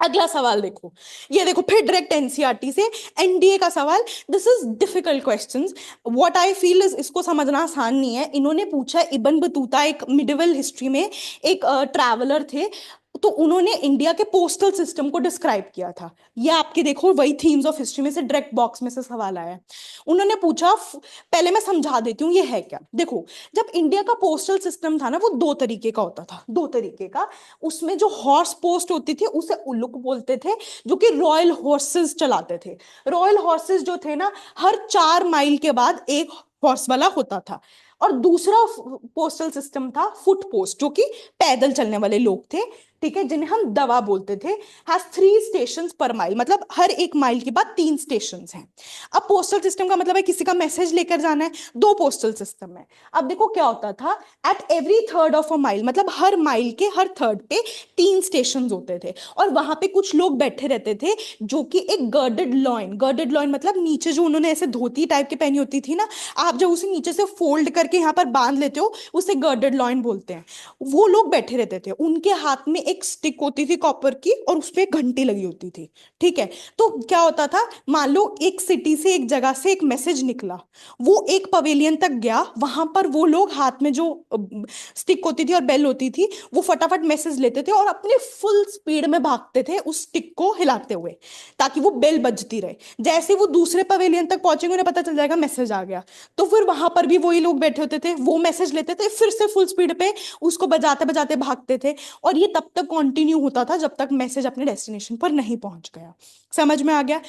अगला सवाल देखो, ये देखो फिर डायरेक्ट एनसीईआरटी से एनडीए का सवाल। This is difficult questions, what I feel is इसको समझना आसान नहीं है। इन्होंने पूछा, इब्न बतूता एक मिडिवल हिस्ट्री में एक ट्रैवलर थे, तो उन्होंने इंडिया के पोस्टल सिस्टम को डिस्क्राइब किया था। ये आपके देखो वही थीम्स ऑफ हिस्ट्री में से डायरेक्ट बॉक्स में से सवाल आया है। उन्होंने पूछा, पहले मैं समझा देती हूँ ये है क्या। देखो, जब इंडिया का पोस्टल सिस्टम था ना, वो दो तरीके का होता था, दो तरीके का। उसमें जो हॉर्स पोस्ट होती थी उसे उल्लुक बोलते थे, जो कि रॉयल हॉर्सेस चलाते थे। रॉयल हॉर्सेस जो थे ना, हर 4 माइल के बाद एक हॉर्स वाला होता था। और दूसरा पोस्टल सिस्टम था फुट पोस्ट, जो कि पैदल चलने वाले लोग थे, ठीक है, जिन्हें हम दवा बोलते थे। हैज 3 स्टेशन पर माइल, मतलब हर 1 माइल के बाद 3 स्टेशन हैं। अब पोस्टल सिस्टम का मतलब है किसी का मैसेज लेकर जाना है, दो पोस्टल सिस्टम है। अब देखो क्या होता था, at every third of a mile, मतलब हर माइल के हर थर्ड पे 3 स्टेशन होते थे, और वहां पे कुछ लोग बैठे रहते थे जो कि एक गर्डेड लॉइन मतलब नीचे जो उन्होंने ऐसे धोती टाइप की पहनी होती थी ना, आप जब उसे नीचे से फोल्ड करके यहाँ पर बांध लेते हो, उसे गर्डेड लॉइन बोलते हैं। वो लोग बैठे रहते थे, उनके हाथ में एक स्टिक होती थी कॉपर की, और उस पर एक घंटी लगी होती थी। ठीक है, तो क्या होता था, मान लो एक सिटी से, एक जगह से एक मैसेज निकला, वो एक पवेलियन तक गया, वहां पर वो लोग हाथ में जो स्टिक होती थी और बेल होती थी, वो फटाफट मैसेज लेते थे और अपने फुल स्पीड में भागते थे उस स्टिक को हिलाते हुए, ताकि वो बेल बजती रहे। जैसे वो दूसरे पवेलियन तक पहुंचेंगे, उन्हें पता चल जाएगा मैसेज आ गया। तो फिर वहां पर भी वही लोग बैठे होते थे, वो मैसेज लेते थे, फिर से फुल स्पीड पे उसको बजाते बजाते भागते थे। और ये तब तक कंटिन्यू होता था जब तक मैसेज अपने डेस्टिनेशन पर नहीं पहुंच गया। समझ में आ गया?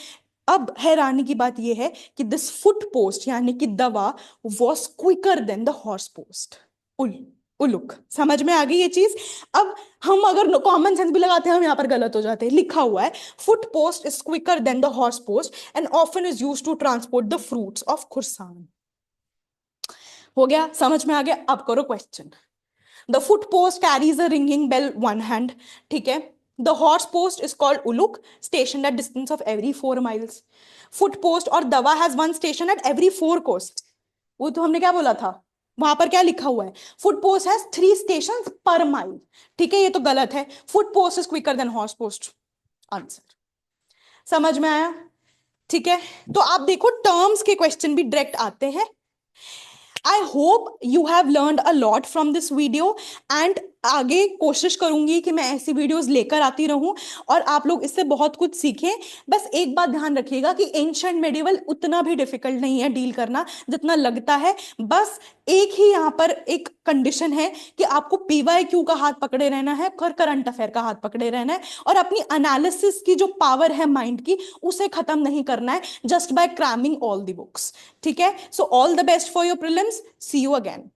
अब हैरानी की बात यह है कि दिस फुट पोस्ट यानी कि Dawa was quicker than the horse post. उल उलुक, समझ में आ गई ये चीज? अब हम अगर कॉमन सेंस भी लगाते हैं, हम यहाँ पर गलत हो जाते हैं। लिखा हुआ है, foot post is quicker than the horse post and often is use to transport the fruits of Khurasan. हो गया, समझ में आ गया? अब करो question. The foot post carries a ringing bell one hand, ठीक है। The horse post is called Uluk, station at distance of every 4 miles. Foot post और Dawa has one station at every 4 कोस्ट। वो तो हमने क्या बोला था, वहां पर क्या लिखा हुआ है, foot post has 3 station per mile. ठीक है, ये तो गलत है। Foot post is quicker than horse post. Answer समझ में आया? ठीक है, तो आप देखो टर्म्स के क्वेश्चन भी डायरेक्ट आते हैं। I hope you have learned a lot from this video, and आगे कोशिश करूंगी कि मैं ऐसी वीडियोस लेकर आती रहूं और आप लोग इससे बहुत कुछ सीखें। बस एक बात ध्यान रखिएगा कि एंशिएंट मेडिवल उतना भी डिफिकल्ट नहीं है डील करना जितना लगता है। बस एक ही यहाँ पर एक कंडीशन है कि आपको पीवाईक्यू का हाथ पकड़े रहना है और करंट अफेयर का हाथ पकड़े रहना है, और अपनी एनालिसिस की जो पावर है माइंड की, उसे खत्म नहीं करना है just by cramming all the books. ठीक है, so all the best for your prelims, see you again.